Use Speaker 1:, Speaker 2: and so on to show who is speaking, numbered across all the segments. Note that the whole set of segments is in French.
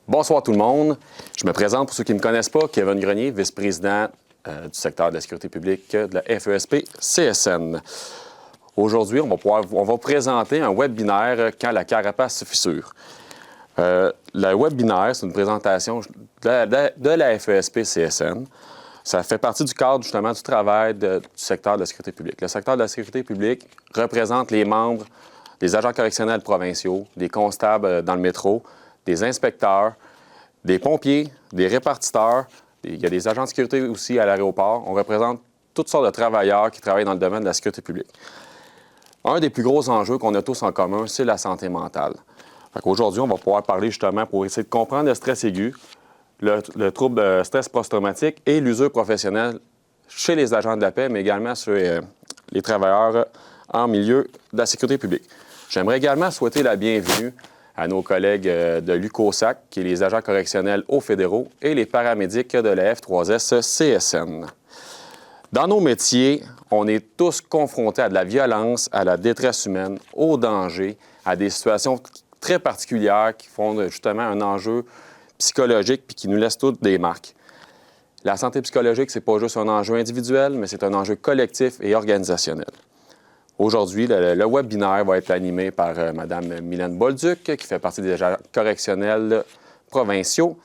Speaker 1: Bonsoir tout le monde. Je me présente pour ceux qui ne me connaissent pas, Kevin Grenier, vice-président du secteur de la sécurité publique de la FESP-CSN. Aujourd'hui, on va présenter un webinaire « Quand la carapace se fissure ». Le webinaire, c'est une présentation de la FESP-CSN. Ça fait partie du cadre justement du travail du secteur de la sécurité publique. Le secteur de la sécurité publique représente les membres des agents correctionnels provinciaux, des constables dans le métro, des inspecteurs, des pompiers, des répartiteurs. Il y a des agents de sécurité aussi à l'aéroport. On représente toutes sortes de travailleurs qui travaillent dans le domaine de la sécurité publique. Un des plus gros enjeux qu'on a tous en commun, c'est la santé mentale. Aujourd'hui, on va pouvoir parler justement pour essayer de comprendre le stress aigu, le trouble stress post-traumatique et l'usure professionnelle chez les agents de la paix, mais également chez les travailleurs en milieu de la sécurité publique. J'aimerais également souhaiter la bienvenue à nos collègues de l'UQOSAC, qui est les agents correctionnels aux fédéraux, et les paramédics de la F3S-CSN. Dans nos métiers, on est tous confrontés à de la violence, à la détresse humaine, au danger, à des situations très particulières qui font justement un enjeu psychologique puis qui nous laissent toutes des marques. La santé psychologique, ce n'est pas juste un enjeu individuel, mais c'est un enjeu collectif et organisationnel. Aujourd'hui, le webinaire va être animé par Mme Mylène Bolduc, qui fait partie des agents correctionnels provinciaux,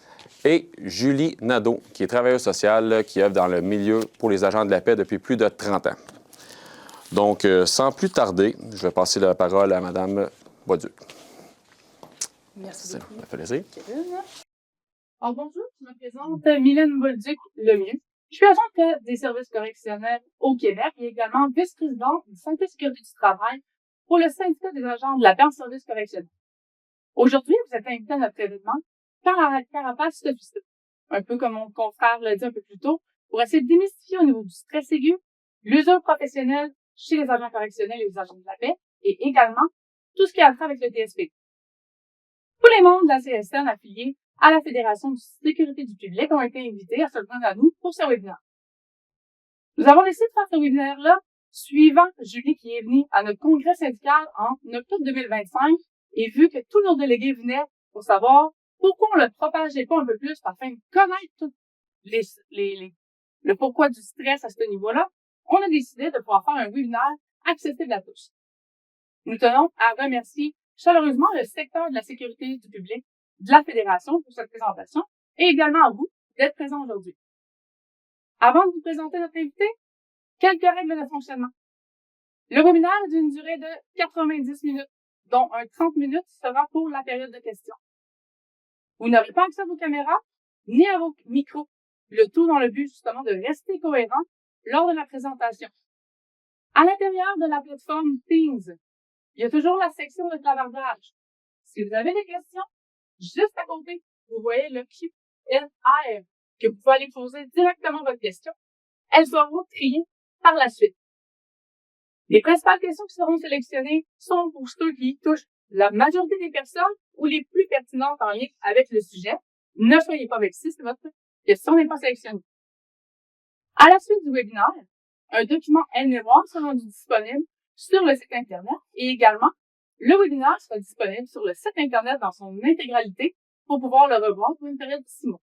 Speaker 1: et Julie Nadeau, qui est travailleuse sociale, qui œuvre dans le milieu pour les agents de la paix depuis plus de 30 ans. Donc, sans plus tarder, je vais passer la parole à Mme Bolduc.
Speaker 2: Merci beaucoup.
Speaker 1: Ça fait plaisir.
Speaker 2: Alors, bonjour, je me présente Mylène Bolduc-Lemieux. Je suis agente des services correctionnels au Québec et également vice-présidente du Santé et sécurité du travail pour le syndicat des agents de la paix en service correctionnel. Aujourd'hui, vous êtes invité à notre événement Quand la carapace se fissure. Un peu comme mon confrère l'a dit un peu plus tôt, pour essayer de démystifier au niveau du stress aigu, l'usure professionnelle chez les agents correctionnels et les agents de la paix, et également tout ce qui a trait avec le TSP. Tous les membres de la CSN affiliés à la Fédération de sécurité du public ont été invités à se joindre à nous pour ce webinaire. Nous avons décidé de faire ce webinaire-là suivant Julie qui est venue à notre congrès syndical en octobre 2025 et vu que tous nos délégués venaient pour savoir pourquoi on ne le propageait pas un peu plus afin de connaître tout le pourquoi du stress à ce niveau-là, on a décidé de pouvoir faire un webinaire accessible à tous. Nous tenons à remercier chaleureusement le secteur de la sécurité du public de la Fédération pour cette présentation et également à vous d'être présents aujourd'hui. Avant de vous présenter notre invité, quelques règles de fonctionnement. Le webinaire est d'une durée de 90 minutes, dont un 30 minutes sera pour la période de questions. Vous n'aurez pas accès à vos caméras ni à vos micros, le tout dans le but justement de rester cohérent lors de la présentation. À l'intérieur de la plateforme Teams, il y a toujours la section de clavardage. Si vous avez des questions, juste à côté, vous voyez le Q&A que vous pouvez aller poser directement votre question. Elles seront triées par la suite. Les principales questions qui seront sélectionnées sont pour ceux qui touchent la majorité des personnes ou les plus pertinentes en lien avec le sujet. Ne soyez pas vexés si votre question n'est pas sélectionnée. À la suite du webinaire, un document aide-mémoire sera disponible sur le site Internet et également, le webinaire sera disponible sur le site Internet dans son intégralité pour pouvoir le revoir pour une période de 6 mois.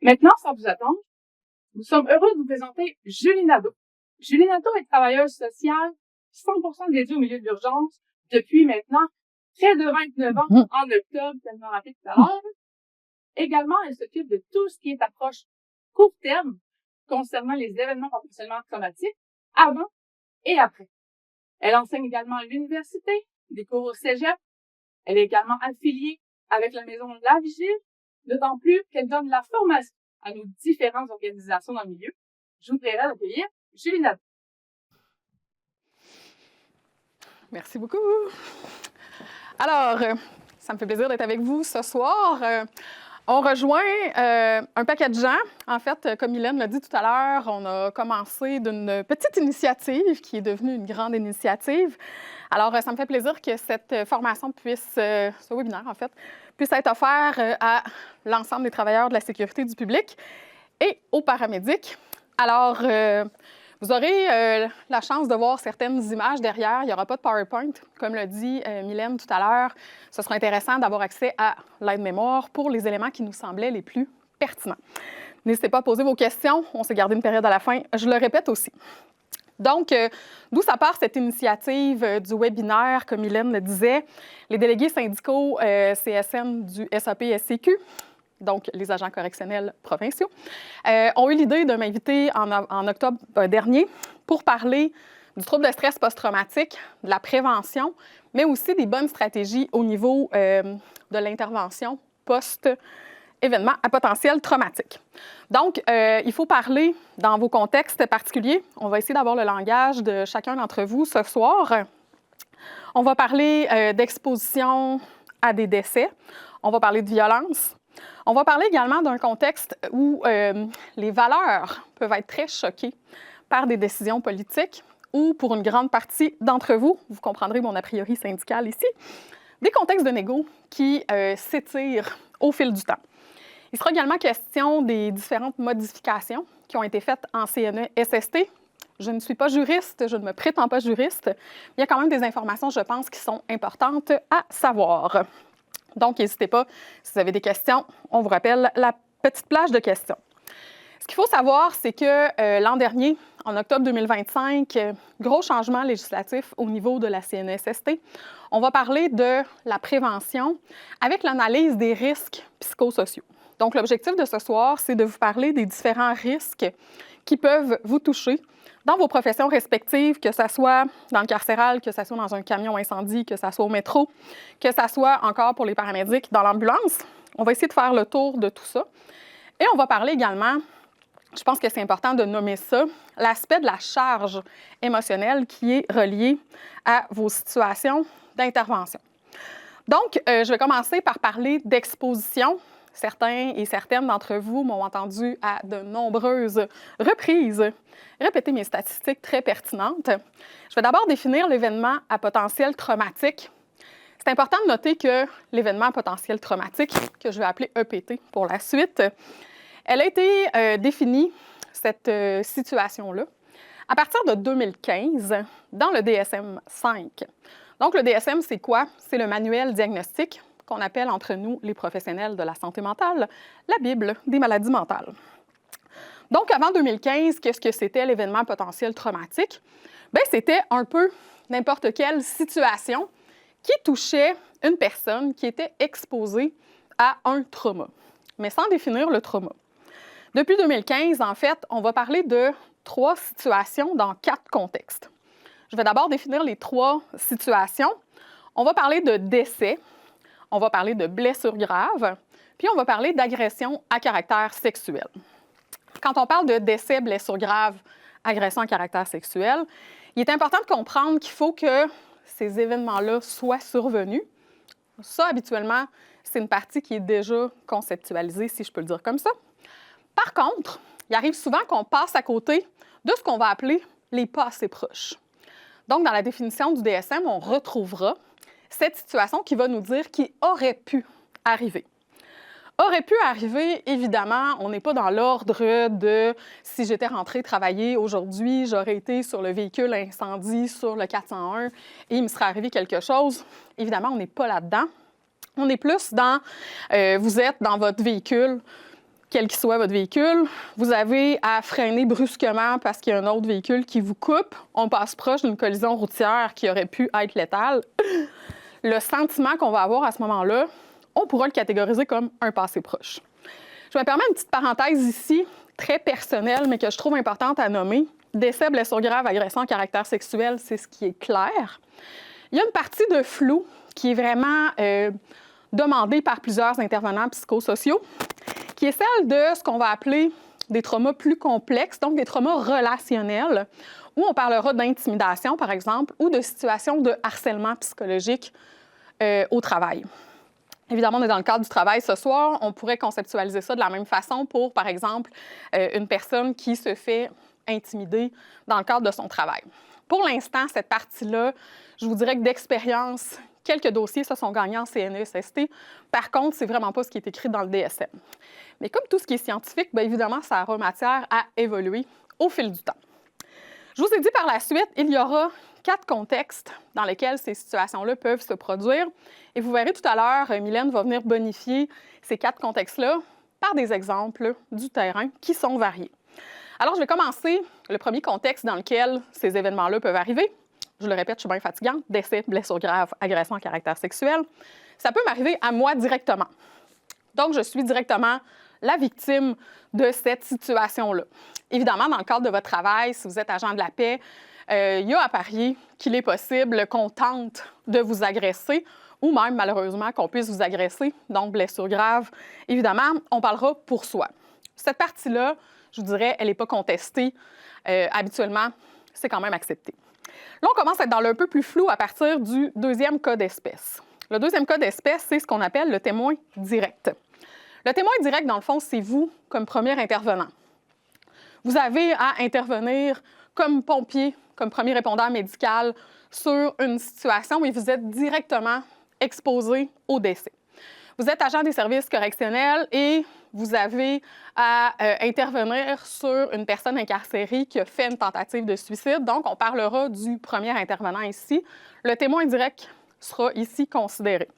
Speaker 2: Maintenant, sans vous attendre, nous sommes heureux de vous présenter Julie Nadeau. Julie Nadeau est travailleuse sociale 100% dédiée au milieu de l'urgence depuis maintenant près de 29 ans en octobre, tellement rapide tout à l'heure. Également, elle s'occupe de tout ce qui est approche court terme concernant les événements potentiellement traumatiques avant et après. Elle enseigne également à l'université, des cours au cégep. Elle est également affiliée avec la maison La Vigile, d'autant plus qu'elle donne la formation à nos différentes organisations dans le milieu. Je vous prierai d'accueillir Julie Nadeau.
Speaker 3: Merci beaucoup. Alors, ça me fait plaisir d'être avec vous ce soir. On rejoint un paquet de gens. En fait, comme Mylène l'a dit tout à l'heure, on a commencé d'une petite initiative qui est devenue une grande initiative. Alors, ça me fait plaisir que cette formation ce webinaire en fait, puisse être offert à l'ensemble des travailleurs de la sécurité du public et aux paramédics. Alors, Vous aurez la chance de voir certaines images derrière. Il n'y aura pas de PowerPoint. Comme l'a dit Mylène tout à l'heure, ce sera intéressant d'avoir accès à l'aide-mémoire pour les éléments qui nous semblaient les plus pertinents. N'hésitez pas à poser vos questions. On s'est gardé une période à la fin. Je le répète aussi. Donc, d'où ça part cette initiative du webinaire, comme Mylène le disait? Les délégués syndicaux CSN du SAP-SCQ, donc les agents correctionnels provinciaux, ont eu l'idée de m'inviter en octobre dernier pour parler du trouble de stress post-traumatique, de la prévention, mais aussi des bonnes stratégies au niveau de l'intervention post-événement à potentiel traumatique. Donc, il faut parler dans vos contextes particuliers. On va essayer d'avoir le langage de chacun d'entre vous ce soir. On va parler d'exposition à des décès. On va parler de violence. On va parler également d'un contexte où les valeurs peuvent être très choquées par des décisions politiques ou, pour une grande partie d'entre vous, vous comprendrez mon a priori syndical ici, des contextes de négo qui s'étirent au fil du temps. Il sera également question des différentes modifications qui ont été faites en CNE-SST. Je ne suis pas juriste, je ne me prétends pas juriste, mais il y a quand même des informations, je pense, qui sont importantes à savoir. Donc, n'hésitez pas, si vous avez des questions, on vous rappelle la petite plage de questions. Ce qu'il faut savoir, c'est que l'an dernier, en octobre 2025, gros changement législatif au niveau de la CNESST. On va parler de la prévention avec l'analyse des risques psychosociaux. Donc, l'objectif de ce soir, c'est de vous parler des différents risques qui peuvent vous toucher dans vos professions respectives, que ce soit dans le carcéral, que ce soit dans un camion incendie, que ce soit au métro, que ce soit encore pour les paramédics dans l'ambulance. On va essayer de faire le tour de tout ça. Et on va parler également, je pense que c'est important de nommer ça, l'aspect de la charge émotionnelle qui est reliée à vos situations d'intervention. Donc, je vais commencer par parler d'exposition. Certains et certaines d'entre vous m'ont entendu à de nombreuses reprises répéter mes statistiques très pertinentes. Je vais d'abord définir l'événement à potentiel traumatique. C'est important de noter que l'événement à potentiel traumatique, que je vais appeler EPT pour la suite, elle a été définie, cette situation-là, à partir de 2015 dans le DSM-5. Donc, le DSM, c'est quoi? C'est le manuel diagnostique qu'on appelle entre nous, les professionnels de la santé mentale, la Bible des maladies mentales. Donc, avant 2015, qu'est-ce que c'était l'événement potentiel traumatique? Bien, c'était un peu n'importe quelle situation qui touchait une personne qui était exposée à un trauma, mais sans définir le trauma. Depuis 2015, en fait, on va parler de 3 situations dans 4 contextes. Je vais d'abord définir les 3 situations. On va parler de décès, on va parler de blessures graves, puis on va parler d'agression à caractère sexuel. Quand on parle de décès, blessures graves, agression à caractère sexuel, il est important de comprendre qu'il faut que ces événements-là soient survenus. Ça, habituellement, c'est une partie qui est déjà conceptualisée, si je peux le dire comme ça. Par contre, il arrive souvent qu'on passe à côté de ce qu'on va appeler les pas assez proches. Donc, dans la définition du DSM, on retrouvera cette situation qui va nous dire qui aurait pu arriver. Aurait pu arriver, évidemment, on n'est pas dans l'ordre de si j'étais rentrée travailler aujourd'hui, j'aurais été sur le véhicule incendie sur le 401 et il me serait arrivé quelque chose. Évidemment, on n'est pas là-dedans. On est plus dans vous êtes dans votre véhicule, quel qu'il soit votre véhicule, vous avez à freiner brusquement parce qu'il y a un autre véhicule qui vous coupe. On passe proche d'une collision routière qui aurait pu être létale. Le sentiment qu'on va avoir à ce moment-là, on pourra le catégoriser comme un passé proche. Je me permets une petite parenthèse ici, très personnelle, mais que je trouve importante à nommer. Décès, blessures graves, agression à caractère sexuel, c'est ce qui est clair. Il y a une partie de flou qui est vraiment demandée par plusieurs intervenants psychosociaux, qui est celle de ce qu'on va appeler des traumas plus complexes, donc des traumas relationnels, où on parlera d'intimidation, par exemple, ou de situations de harcèlement psychologique au travail. Évidemment, on est dans le cadre du travail ce soir. On pourrait conceptualiser ça de la même façon pour, par exemple, une personne qui se fait intimider dans le cadre de son travail. Pour l'instant, cette partie-là, je vous dirais que d'expérience, quelques dossiers se sont gagnés en CNESST. Par contre, c'est vraiment pas ce qui est écrit dans le DSM. Mais comme tout ce qui est scientifique, bien évidemment, ça aura matière à évoluer au fil du temps. Je vous ai dit par la suite, il y aura 4 contextes dans lesquels ces situations-là peuvent se produire. Et vous verrez tout à l'heure, Mylène va venir bonifier ces 4 contextes-là par des exemples du terrain qui sont variés. Alors, je vais commencer le premier contexte dans lequel ces événements-là peuvent arriver. Je le répète, je suis bien fatigante. Décès, blessure grave, agression à caractère sexuel. Ça peut m'arriver à moi directement. Donc, je suis directement la victime de cette situation-là. Évidemment, dans le cadre de votre travail, si vous êtes agent de la paix, il y a à parier qu'il est possible qu'on tente de vous agresser ou même, malheureusement, qu'on puisse vous agresser, donc blessure grave. Évidemment, on parlera pour soi. Cette partie-là, je vous dirais, elle n'est pas contestée. Habituellement, c'est quand même accepté. Là, on commence à être dans le peu plus flou à partir du deuxième cas d'espèce. Le deuxième cas d'espèce, c'est ce qu'on appelle le témoin direct. Le témoin direct, dans le fond, c'est vous comme premier intervenant. Vous avez à intervenir comme pompier, comme premier répondant médical sur une situation où vous êtes directement exposé au décès. Vous êtes agent des services correctionnels et vous avez à intervenir sur une personne incarcérée qui a fait une tentative de suicide. Donc, on parlera du premier intervenant ici. Le témoin direct sera ici considéré.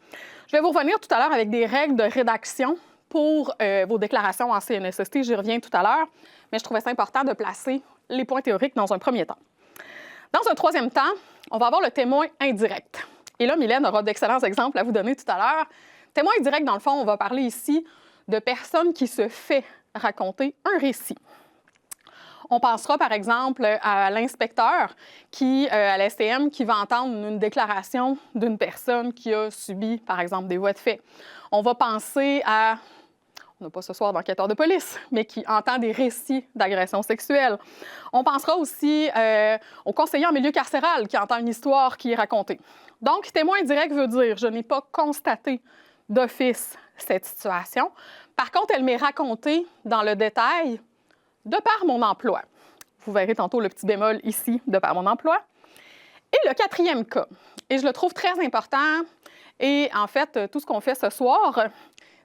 Speaker 3: Je vais vous revenir tout à l'heure avec des règles de rédaction pour vos déclarations en CNSST. J'y reviens tout à l'heure, mais je trouvais ça important de placer les points théoriques dans un premier temps. Dans un troisième temps, on va avoir le témoin indirect. Et là, Mylène aura d'excellents exemples à vous donner tout à l'heure. Témoin indirect, dans le fond, on va parler ici de personnes qui se fait raconter un récit. On pensera, par exemple, à l'inspecteur à l'STM, qui va entendre une déclaration d'une personne qui a subi, par exemple, des voies de fait. On va penser à, on n'a pas ce soir d'enquêteur de police, mais qui entend des récits d'agression sexuelle. On pensera aussi au conseiller en milieu carcéral qui entend une histoire qui est racontée. Donc, témoin indirect veut dire, je n'ai pas constaté d'office cette situation. Par contre, elle m'est racontée dans le détail de par mon emploi. Vous verrez tantôt le petit bémol ici, de par mon emploi. Et le quatrième cas, et je le trouve très important, et en fait, tout ce qu'on fait ce soir,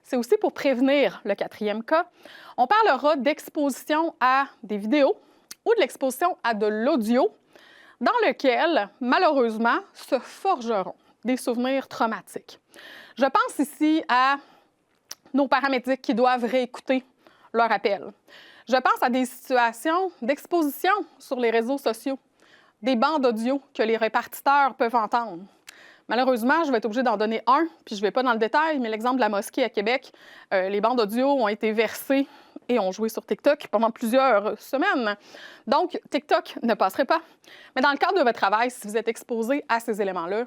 Speaker 3: c'est aussi pour prévenir le quatrième cas. On parlera d'exposition à des vidéos ou de l'exposition à de l'audio dans lequel, malheureusement, se forgeront des souvenirs traumatiques. Je pense ici à nos paramédics qui doivent réécouter leur appel. Je pense à des situations d'exposition sur les réseaux sociaux, des bandes audio que les répartiteurs peuvent entendre. Malheureusement, je vais être obligée d'en donner un, puis je ne vais pas dans le détail, mais l'exemple de la mosquée à Québec, les bandes audio ont été versées et ont joué sur TikTok pendant plusieurs semaines. Donc, TikTok ne passerait pas. Mais dans le cadre de votre travail, si vous êtes exposé à ces éléments-là,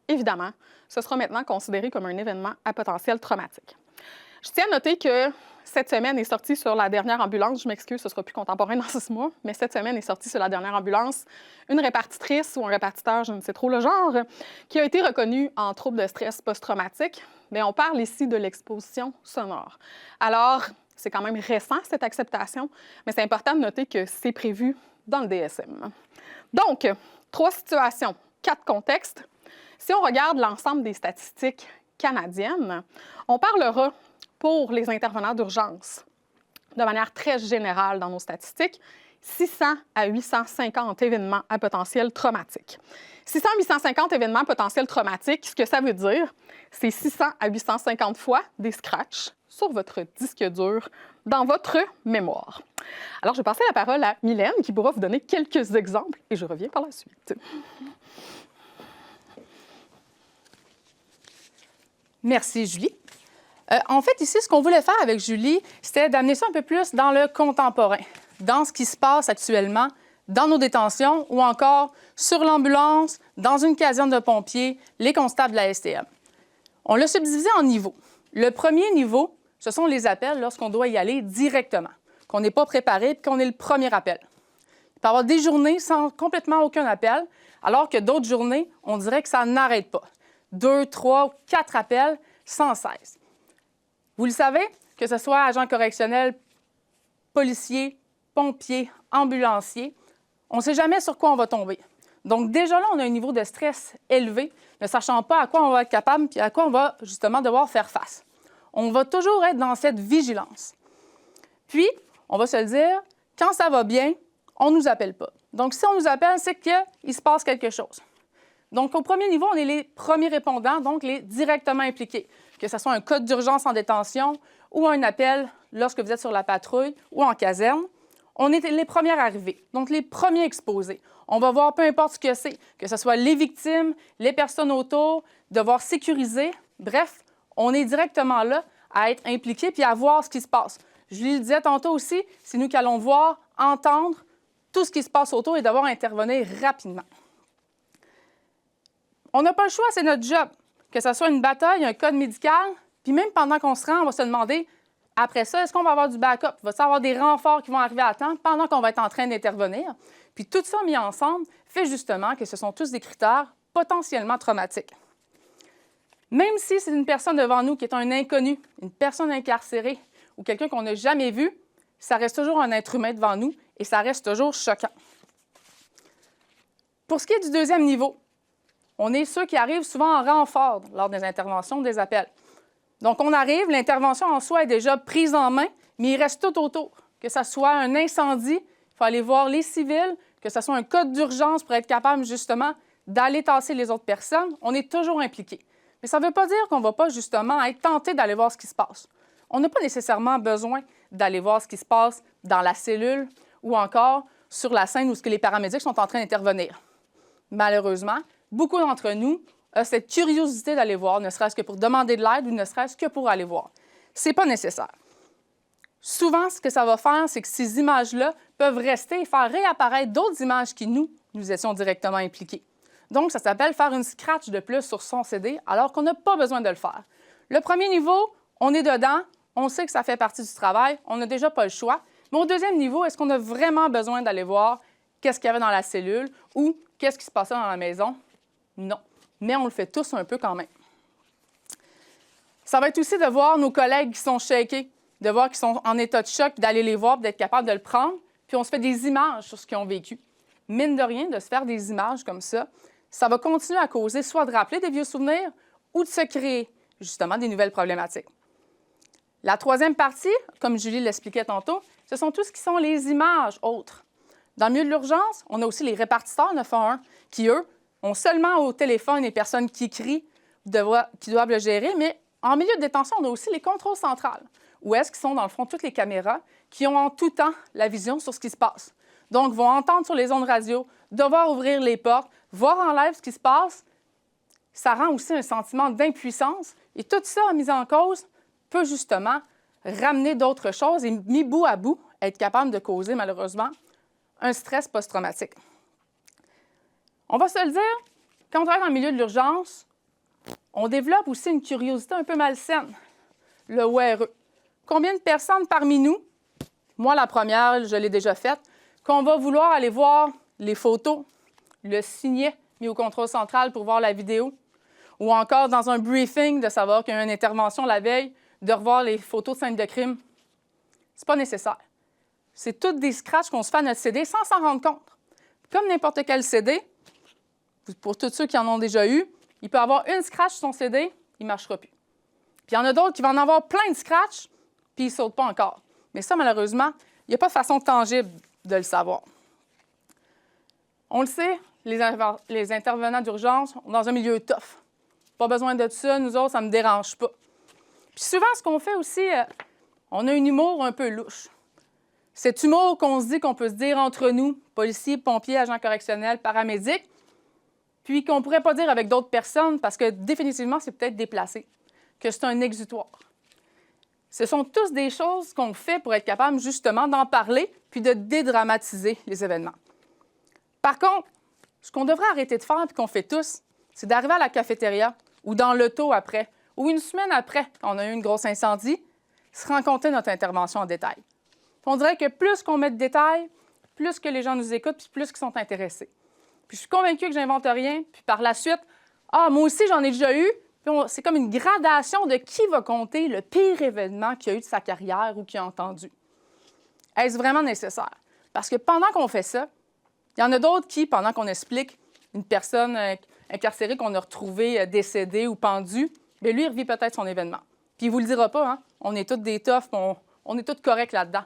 Speaker 3: évidemment, ce sera maintenant considéré comme un événement à potentiel traumatique. Je tiens à noter que cette semaine est sortie sur la dernière ambulance, je m'excuse, ce sera plus contemporain dans 6 mois, mais cette semaine est sortie sur la dernière ambulance une répartitrice ou un répartiteur, je ne sais trop le genre, qui a été reconnue en trouble de stress post-traumatique. Mais on parle ici de l'exposition sonore. Alors, c'est quand même récent, cette acceptation, mais c'est important de noter que c'est prévu dans le DSM. Donc, 3 situations, 4 contextes. Si on regarde l'ensemble des statistiques canadiennes, on parlera pour les intervenants d'urgence, de manière très générale dans nos statistiques, 600 à 850 événements à potentiel traumatique. 600 à 850 événements potentiels traumatiques, ce que ça veut dire, c'est 600 à 850 fois des scratchs sur votre disque dur dans votre mémoire. Alors, je vais passer la parole à Mylène qui pourra vous donner quelques exemples et je reviens par la suite.
Speaker 4: Merci, Julie. En fait, ici, ce qu'on voulait faire avec Julie, c'était d'amener ça un peu plus dans le contemporain, dans ce qui se passe actuellement dans nos détentions ou encore sur l'ambulance, dans une caserne de pompiers, les constables de la STM. On l'a subdivisé en niveaux. Le premier niveau, ce sont les appels lorsqu'on doit y aller directement, qu'on n'est pas préparé et qu'on est le premier appel. Il peut y avoir des journées sans complètement aucun appel, alors que d'autres journées, on dirait que ça n'arrête pas. 2, 3, 4 appels sans cesse. Vous le savez, que ce soit agent correctionnel, policier, pompier, ambulancier, on ne sait jamais sur quoi on va tomber. Donc déjà là, on a un niveau de stress élevé, ne sachant pas à quoi on va être capable et à quoi on va justement devoir faire face. On va toujours être dans cette vigilance. Puis, on va se le dire, quand ça va bien, on ne nous appelle pas. Donc, si on nous appelle, c'est qu'il se passe quelque chose. Donc, au premier niveau, on est les premiers répondants, donc les directement impliqués, que ce soit un cas d'urgence en détention ou un appel lorsque vous êtes sur la patrouille ou en caserne. On est les premiers arrivés, donc les premiers exposés. On va voir peu importe ce que ce soit les victimes, les personnes autour, devoir sécuriser. Bref, on est directement là à être impliqués puis à voir ce qui se passe. Julie le disait tantôt aussi, c'est nous qui allons voir, entendre tout ce qui se passe autour et devoir intervenir rapidement. On n'a pas le choix, c'est notre job. Que ce soit une bataille, un code médical, puis même pendant qu'on se rend, on va se demander, après ça, est-ce qu'on va avoir du backup? Va-t-il y avoir des renforts qui vont arriver à temps pendant qu'on va être en train d'intervenir? Puis tout ça mis ensemble fait justement que ce sont tous des critères potentiellement traumatiques. Même si c'est une personne devant nous qui est un inconnu, une personne incarcérée ou quelqu'un qu'on n'a jamais vu, ça reste toujours un être humain devant nous et ça reste toujours choquant. Pour ce qui est du deuxième niveau, on est ceux qui arrivent souvent en renfort lors des interventions, des appels. Donc, on arrive, l'intervention en soi est déjà prise en main, mais il reste tout autour. Que ce soit un incendie, il faut aller voir les civils, que ce soit un cas d'urgence pour être capable justement d'aller tasser les autres personnes, on est toujours impliqué. Mais ça ne veut pas dire qu'on ne va pas justement être tenté d'aller voir ce qui se passe. On n'a pas nécessairement besoin d'aller voir ce qui se passe dans la cellule ou encore sur la scène où les paramédics sont en train d'intervenir. Malheureusement, beaucoup d'entre nous ont cette curiosité d'aller voir, ne serait-ce que pour demander de l'aide ou ne serait-ce que pour aller voir. Ce n'est pas nécessaire. Souvent, ce que ça va faire, c'est que ces images-là peuvent rester et faire réapparaître d'autres images qui, nous étions directement impliqués. Donc, ça s'appelle faire une scratch de plus sur son CD, alors qu'on n'a pas besoin de le faire. Le premier niveau, on est dedans, on sait que ça fait partie du travail, on n'a déjà pas le choix. Mais au deuxième niveau, est-ce qu'on a vraiment besoin d'aller voir qu'est-ce qu'il y avait dans la cellule ou qu'est-ce qui se passait dans la maison? Non. Mais on le fait tous un peu quand même. Ça va être aussi de voir nos collègues qui sont shakés, de voir qu'ils sont en état de choc, d'aller les voir, d'être capable de le prendre, puis on se fait des images sur ce qu'ils ont vécu. Mine de rien, de se faire des images comme ça va continuer à causer soit de rappeler des vieux souvenirs ou de se créer, justement, des nouvelles problématiques. La troisième partie, comme Julie l'expliquait tantôt, ce sont tout ce qui sont les images autres. Dans le milieu de l'urgence, on a aussi les répartiteurs 911 qui, eux, ont seulement au téléphone les personnes qui crient, qui doivent le gérer, mais en milieu de détention, on a aussi les contrôles centrales, où est-ce qu'ils sont, dans le fond, toutes les caméras qui ont en tout temps la vision sur ce qui se passe. Donc, vont entendre sur les ondes radio, devoir ouvrir les portes, voir en live ce qui se passe. Ça rend aussi un sentiment d'impuissance. Et tout ça, mis en cause, peut justement ramener d'autres choses et, mis bout à bout, être capable de causer, malheureusement, un stress post-traumatique. On va se le dire, quand on travaille dans le milieu de l'urgence, on développe aussi une curiosité un peu malsaine, le ORE. Combien de personnes parmi nous, moi la première, je l'ai déjà faite, qu'on va vouloir aller voir les photos, le signet mis au contrôle central pour voir la vidéo, ou encore dans un briefing de savoir qu'il y a eu une intervention la veille, de revoir les photos de scène de crime. C'est pas nécessaire. C'est toutes des scratchs qu'on se fait à notre CD sans s'en rendre compte. Comme n'importe quel CD, pour tous ceux qui en ont déjà eu, il peut avoir une scratch sur son CD, il ne marchera plus. Puis il y en a d'autres qui vont en avoir plein de scratchs, puis ils ne sautent pas encore. Mais ça, malheureusement, il n'y a pas de façon tangible de le savoir. On le sait, les intervenants d'urgence sont dans un milieu tough. Pas besoin de ça, nous autres, ça ne me dérange pas. Puis souvent, ce qu'on fait aussi, on a un humour un peu louche. Cet humour qu'on se dit, qu'on peut se dire entre nous, policiers, pompiers, agents correctionnels, paramédics, puis qu'on ne pourrait pas dire avec d'autres personnes parce que définitivement, c'est peut-être déplacé, que c'est un exutoire. Ce sont tous des choses qu'on fait pour être capable justement d'en parler puis de dédramatiser les événements. Par contre, ce qu'on devrait arrêter de faire et qu'on fait tous, c'est d'arriver à la cafétéria ou dans l'auto après ou une semaine après, quand on a eu une grosse incendie, se raconter notre intervention en détail. On dirait que plus qu'on met de détails, plus que les gens nous écoutent puis plus qu'ils sont intéressés. Puis je suis convaincue que j'invente rien. Puis par la suite, moi aussi, j'en ai déjà eu. Puis c'est comme une gradation de qui va compter le pire événement qu'il y a eu de sa carrière ou qu'il a entendu. Est-ce vraiment nécessaire? Parce que pendant qu'on fait ça, il y en a d'autres qui, pendant qu'on explique une personne incarcérée qu'on a retrouvée décédée ou pendue, bien, lui, il revit peut-être son événement. Puis il ne vous le dira pas, hein? On est tous des toughs, on est tous corrects là-dedans.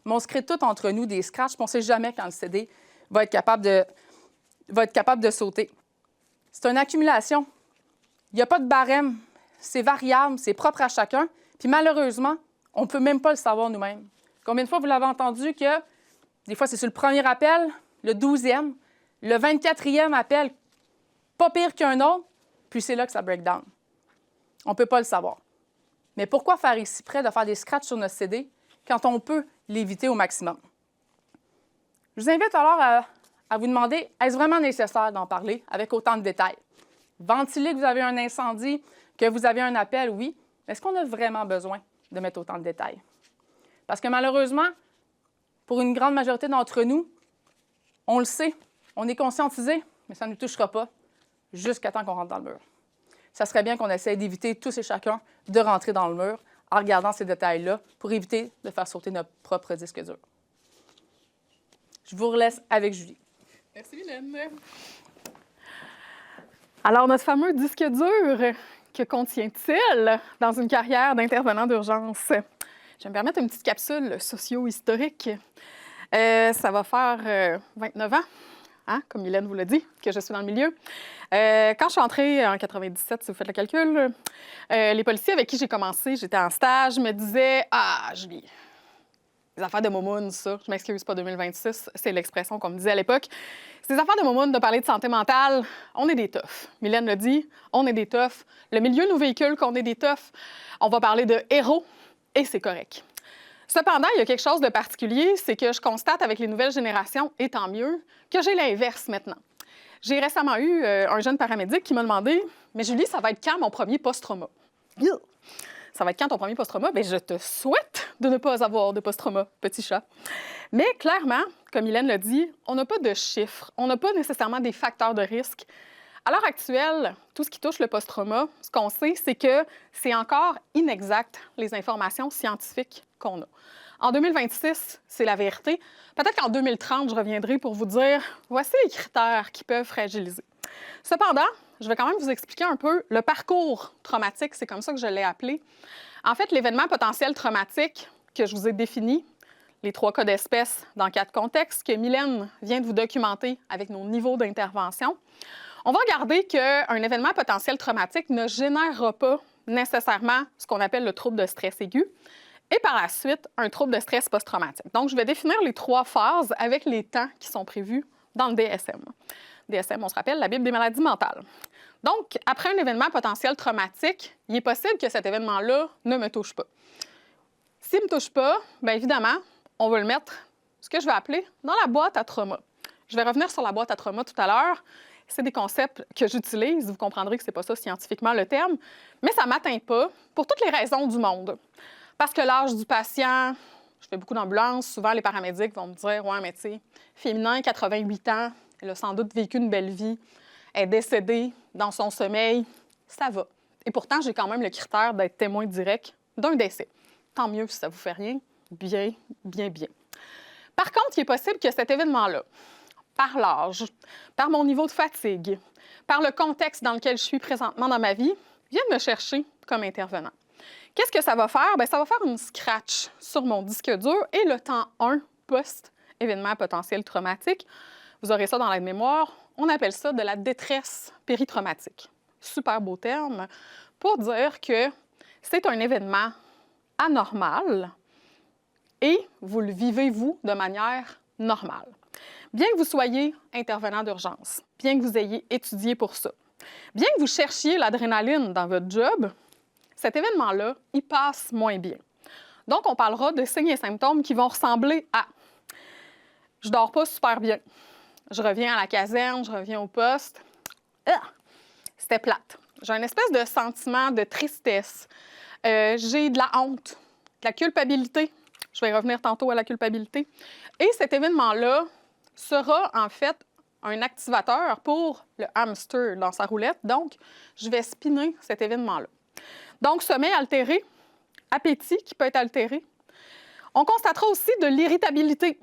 Speaker 4: mais on se crée tout entre nous des scratchs, puis on ne sait jamais quand le CD va être capable de sauter. C'est une accumulation. Il n'y a pas de barème. C'est variable, c'est propre à chacun. Puis malheureusement, on ne peut même pas le savoir nous-mêmes. Combien de fois vous l'avez entendu que des fois, c'est sur le premier appel, le 12e, le 24e appel, pas pire qu'un autre, puis c'est là que ça break down. On ne peut pas le savoir. Mais pourquoi faire ici près de faire des scratchs sur notre CD quand on peut l'éviter au maximum? Je vous invite alors à vous demander, est-ce vraiment nécessaire d'en parler avec autant de détails? Ventiler que vous avez un incendie, que vous avez un appel, oui. Est-ce qu'on a vraiment besoin de mettre autant de détails? Parce que malheureusement, pour une grande majorité d'entre nous, on le sait, on est conscientisé, mais ça ne nous touchera pas jusqu'à temps qu'on rentre dans le mur. Ça serait bien qu'on essaie d'éviter tous et chacun de rentrer dans le mur en regardant ces détails-là pour éviter de faire sauter notre propre disque dur. Je vous relaisse avec Julie.
Speaker 3: Merci, Mylène. Alors, notre fameux disque dur, que contient-il dans une carrière d'intervenant d'urgence? Je vais me permettre une petite capsule socio-historique. Ça va faire 29 ans, hein, comme Mylène vous l'a dit, que je suis dans le milieu. Quand je suis entrée en 97, si vous faites le calcul, les policiers avec qui j'ai commencé, j'étais en stage, me disaient « Ah, Julie, les affaires de momoun, ça. » Je m'excuse, pas 2026, c'est l'expression qu'on me disait à l'époque. C'est des affaires de momoun de parler de santé mentale. On est des toughs. Mylène l'a dit, on est des toughs. Le milieu nous véhicule qu'on est des toughs. On va parler de héros et c'est correct. Cependant, il y a quelque chose de particulier, c'est que je constate avec les nouvelles générations, et tant mieux, que j'ai l'inverse maintenant. J'ai récemment eu un jeune paramédic qui m'a demandé « Mais Julie, ça va être quand mon premier post-trauma? » Ça va être quand ton premier post-trauma? Bien, je te souhaite de ne pas avoir de post-trauma, petit chat. Mais clairement, comme Mylène l'a dit, on n'a pas de chiffres, on n'a pas nécessairement des facteurs de risque. À l'heure actuelle, tout ce qui touche le post-trauma, ce qu'on sait, c'est que c'est encore inexact, les informations scientifiques qu'on a. En 2026, c'est la vérité. Peut-être qu'en 2030, je reviendrai pour vous dire, voici les critères qui peuvent fragiliser. Cependant, je vais quand même vous expliquer un peu le parcours traumatique, c'est comme ça que je l'ai appelé. En fait, l'événement potentiel traumatique que je vous ai défini, les 3 cas d'espèce dans 4 contextes que Mylène vient de vous documenter avec nos niveaux d'intervention, on va regarder qu'un événement potentiel traumatique ne générera pas nécessairement ce qu'on appelle le trouble de stress aigu et par la suite, un trouble de stress post-traumatique. Donc, je vais définir les 3 phases avec les temps qui sont prévus dans le DSM. DSM, on se rappelle, la Bible des maladies mentales. Donc, après un événement potentiel traumatique, il est possible que cet événement-là ne me touche pas. S'il ne me touche pas, bien évidemment, on va le mettre, ce que je vais appeler, dans la boîte à trauma. Je vais revenir sur la boîte à trauma tout à l'heure. C'est des concepts que j'utilise. Vous comprendrez que ce n'est pas ça scientifiquement le terme, mais ça ne m'atteint pas pour toutes les raisons du monde. Parce que l'âge du patient, je fais beaucoup d'ambulances, souvent les paramédics vont me dire « Ouais, mais tu sais, féminin, 88 ans, elle a sans doute vécu une belle vie, elle est décédée dans son sommeil, ça va. » Et pourtant, j'ai quand même le critère d'être témoin direct d'un décès. Tant mieux si ça ne vous fait rien, bien, bien, bien. Par contre, il est possible que cet événement-là, par l'âge, par mon niveau de fatigue, par le contexte dans lequel je suis présentement dans ma vie, vienne me chercher comme intervenant. Qu'est-ce que ça va faire? Bien, ça va faire une scratch sur mon disque dur et le temps 1 post-événement potentiel traumatique. Vous aurez ça dans l'aide-mémoire. On appelle ça de la détresse péritraumatique. Super beau terme pour dire que c'est un événement anormal et vous le vivez, vous, de manière normale. Bien que vous soyez intervenant d'urgence, bien que vous ayez étudié pour ça, bien que vous cherchiez l'adrénaline dans votre job, cet événement-là, il passe moins bien. Donc, on parlera de signes et symptômes qui vont ressembler à « je dors pas super bien, je reviens à la caserne, je reviens au poste, c'était plate. J'ai une espèce de sentiment de tristesse, j'ai de la honte, de la culpabilité. Je vais revenir tantôt à la culpabilité. Et cet événement-là sera en fait un activateur pour le hamster dans sa roulette. Donc, je vais spinner cet événement-là. Donc, sommeil altéré, appétit qui peut être altéré. On constatera aussi de l'irritabilité.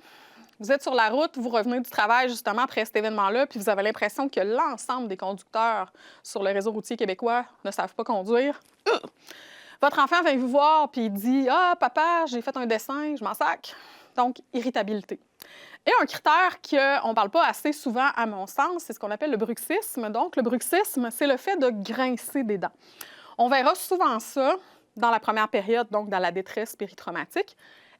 Speaker 3: Vous êtes sur la route, vous revenez du travail justement après cet événement-là, puis vous avez l'impression que l'ensemble des conducteurs sur le réseau routier québécois ne savent pas conduire. Votre enfant vient vous voir, puis il dit « Ah, papa, j'ai fait un dessin, je m'en sac. donc irritabilité. Et un critère qu'on ne parle pas assez souvent, à mon sens, c'est ce qu'on appelle le bruxisme. Donc, le bruxisme, c'est le fait de grincer des dents. On verra souvent ça dans la première période, donc dans la détresse péritraumatique,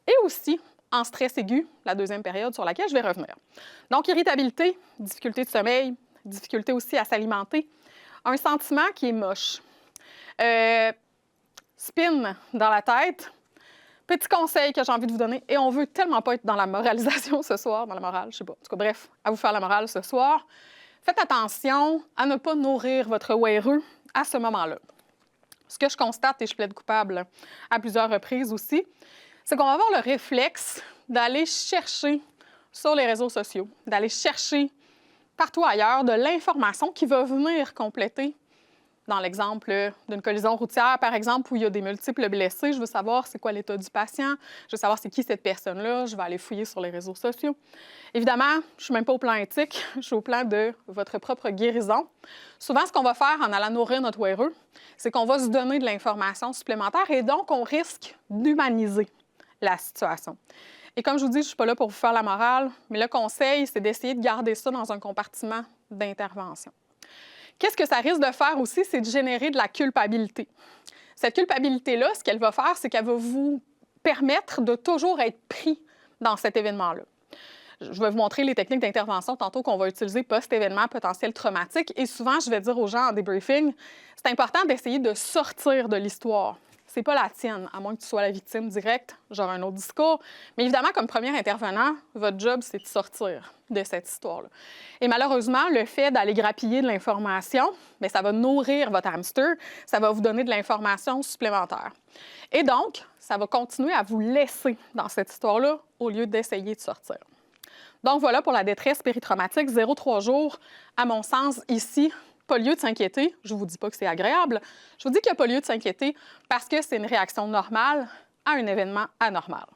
Speaker 3: et aussi en stress aigu, la deuxième période sur laquelle je vais revenir. Donc, irritabilité, difficulté de sommeil, difficulté aussi à s'alimenter, un sentiment qui est moche, spin dans la tête. Petit conseil que j'ai envie de vous donner, et on veut tellement pas être dans la moralisation ce soir, dans la morale, je sais pas. En tout cas, bref, à vous faire la morale ce soir. Faites attention à ne pas nourrir votre WRE à ce moment-là. Ce que je constate, et je plaide coupable à plusieurs reprises aussi, c'est qu'on va avoir le réflexe d'aller chercher sur les réseaux sociaux, d'aller chercher partout ailleurs de l'information qui va venir compléter. Dans l'exemple d'une collision routière, par exemple, où il y a des multiples blessés, je veux savoir c'est quoi l'état du patient, je veux savoir c'est qui cette personne-là, je vais aller fouiller sur les réseaux sociaux. Évidemment, je ne suis même pas au plan éthique, je suis au plan de votre propre guérison. Souvent, ce qu'on va faire en allant nourrir notre WRE, c'est qu'on va se donner de l'information supplémentaire et donc on risque d'humaniser la situation. Et comme je vous dis, je ne suis pas là pour vous faire la morale, mais le conseil, c'est d'essayer de garder ça dans un compartiment d'intervention. Qu'est-ce que ça risque de faire aussi, c'est de générer de la culpabilité. Cette culpabilité-là, ce qu'elle va faire, c'est qu'elle va vous permettre de toujours être pris dans cet événement-là. Je vais vous montrer les techniques d'intervention tantôt qu'on va utiliser post-événement potentiel traumatique. Et souvent, je vais dire aux gens en débriefing, c'est important d'essayer de sortir de l'histoire. C'est pas la tienne, à moins que tu sois la victime directe, j'aurai un autre discours. Mais évidemment, comme premier intervenant, votre job, c'est de sortir de cette histoire-là. Et malheureusement, le fait d'aller grappiller de l'information, bien, ça va nourrir votre hamster, ça va vous donner de l'information supplémentaire. Et donc, ça va continuer à vous laisser dans cette histoire-là au lieu d'essayer de sortir. Donc voilà pour la détresse péritraumatique, 0-3 jours. À mon sens, ici, pas lieu de s'inquiéter. Je ne vous dis pas que c'est agréable. Je vous dis qu'il n'y a pas lieu de s'inquiéter parce que c'est une réaction normale à un événement anormal.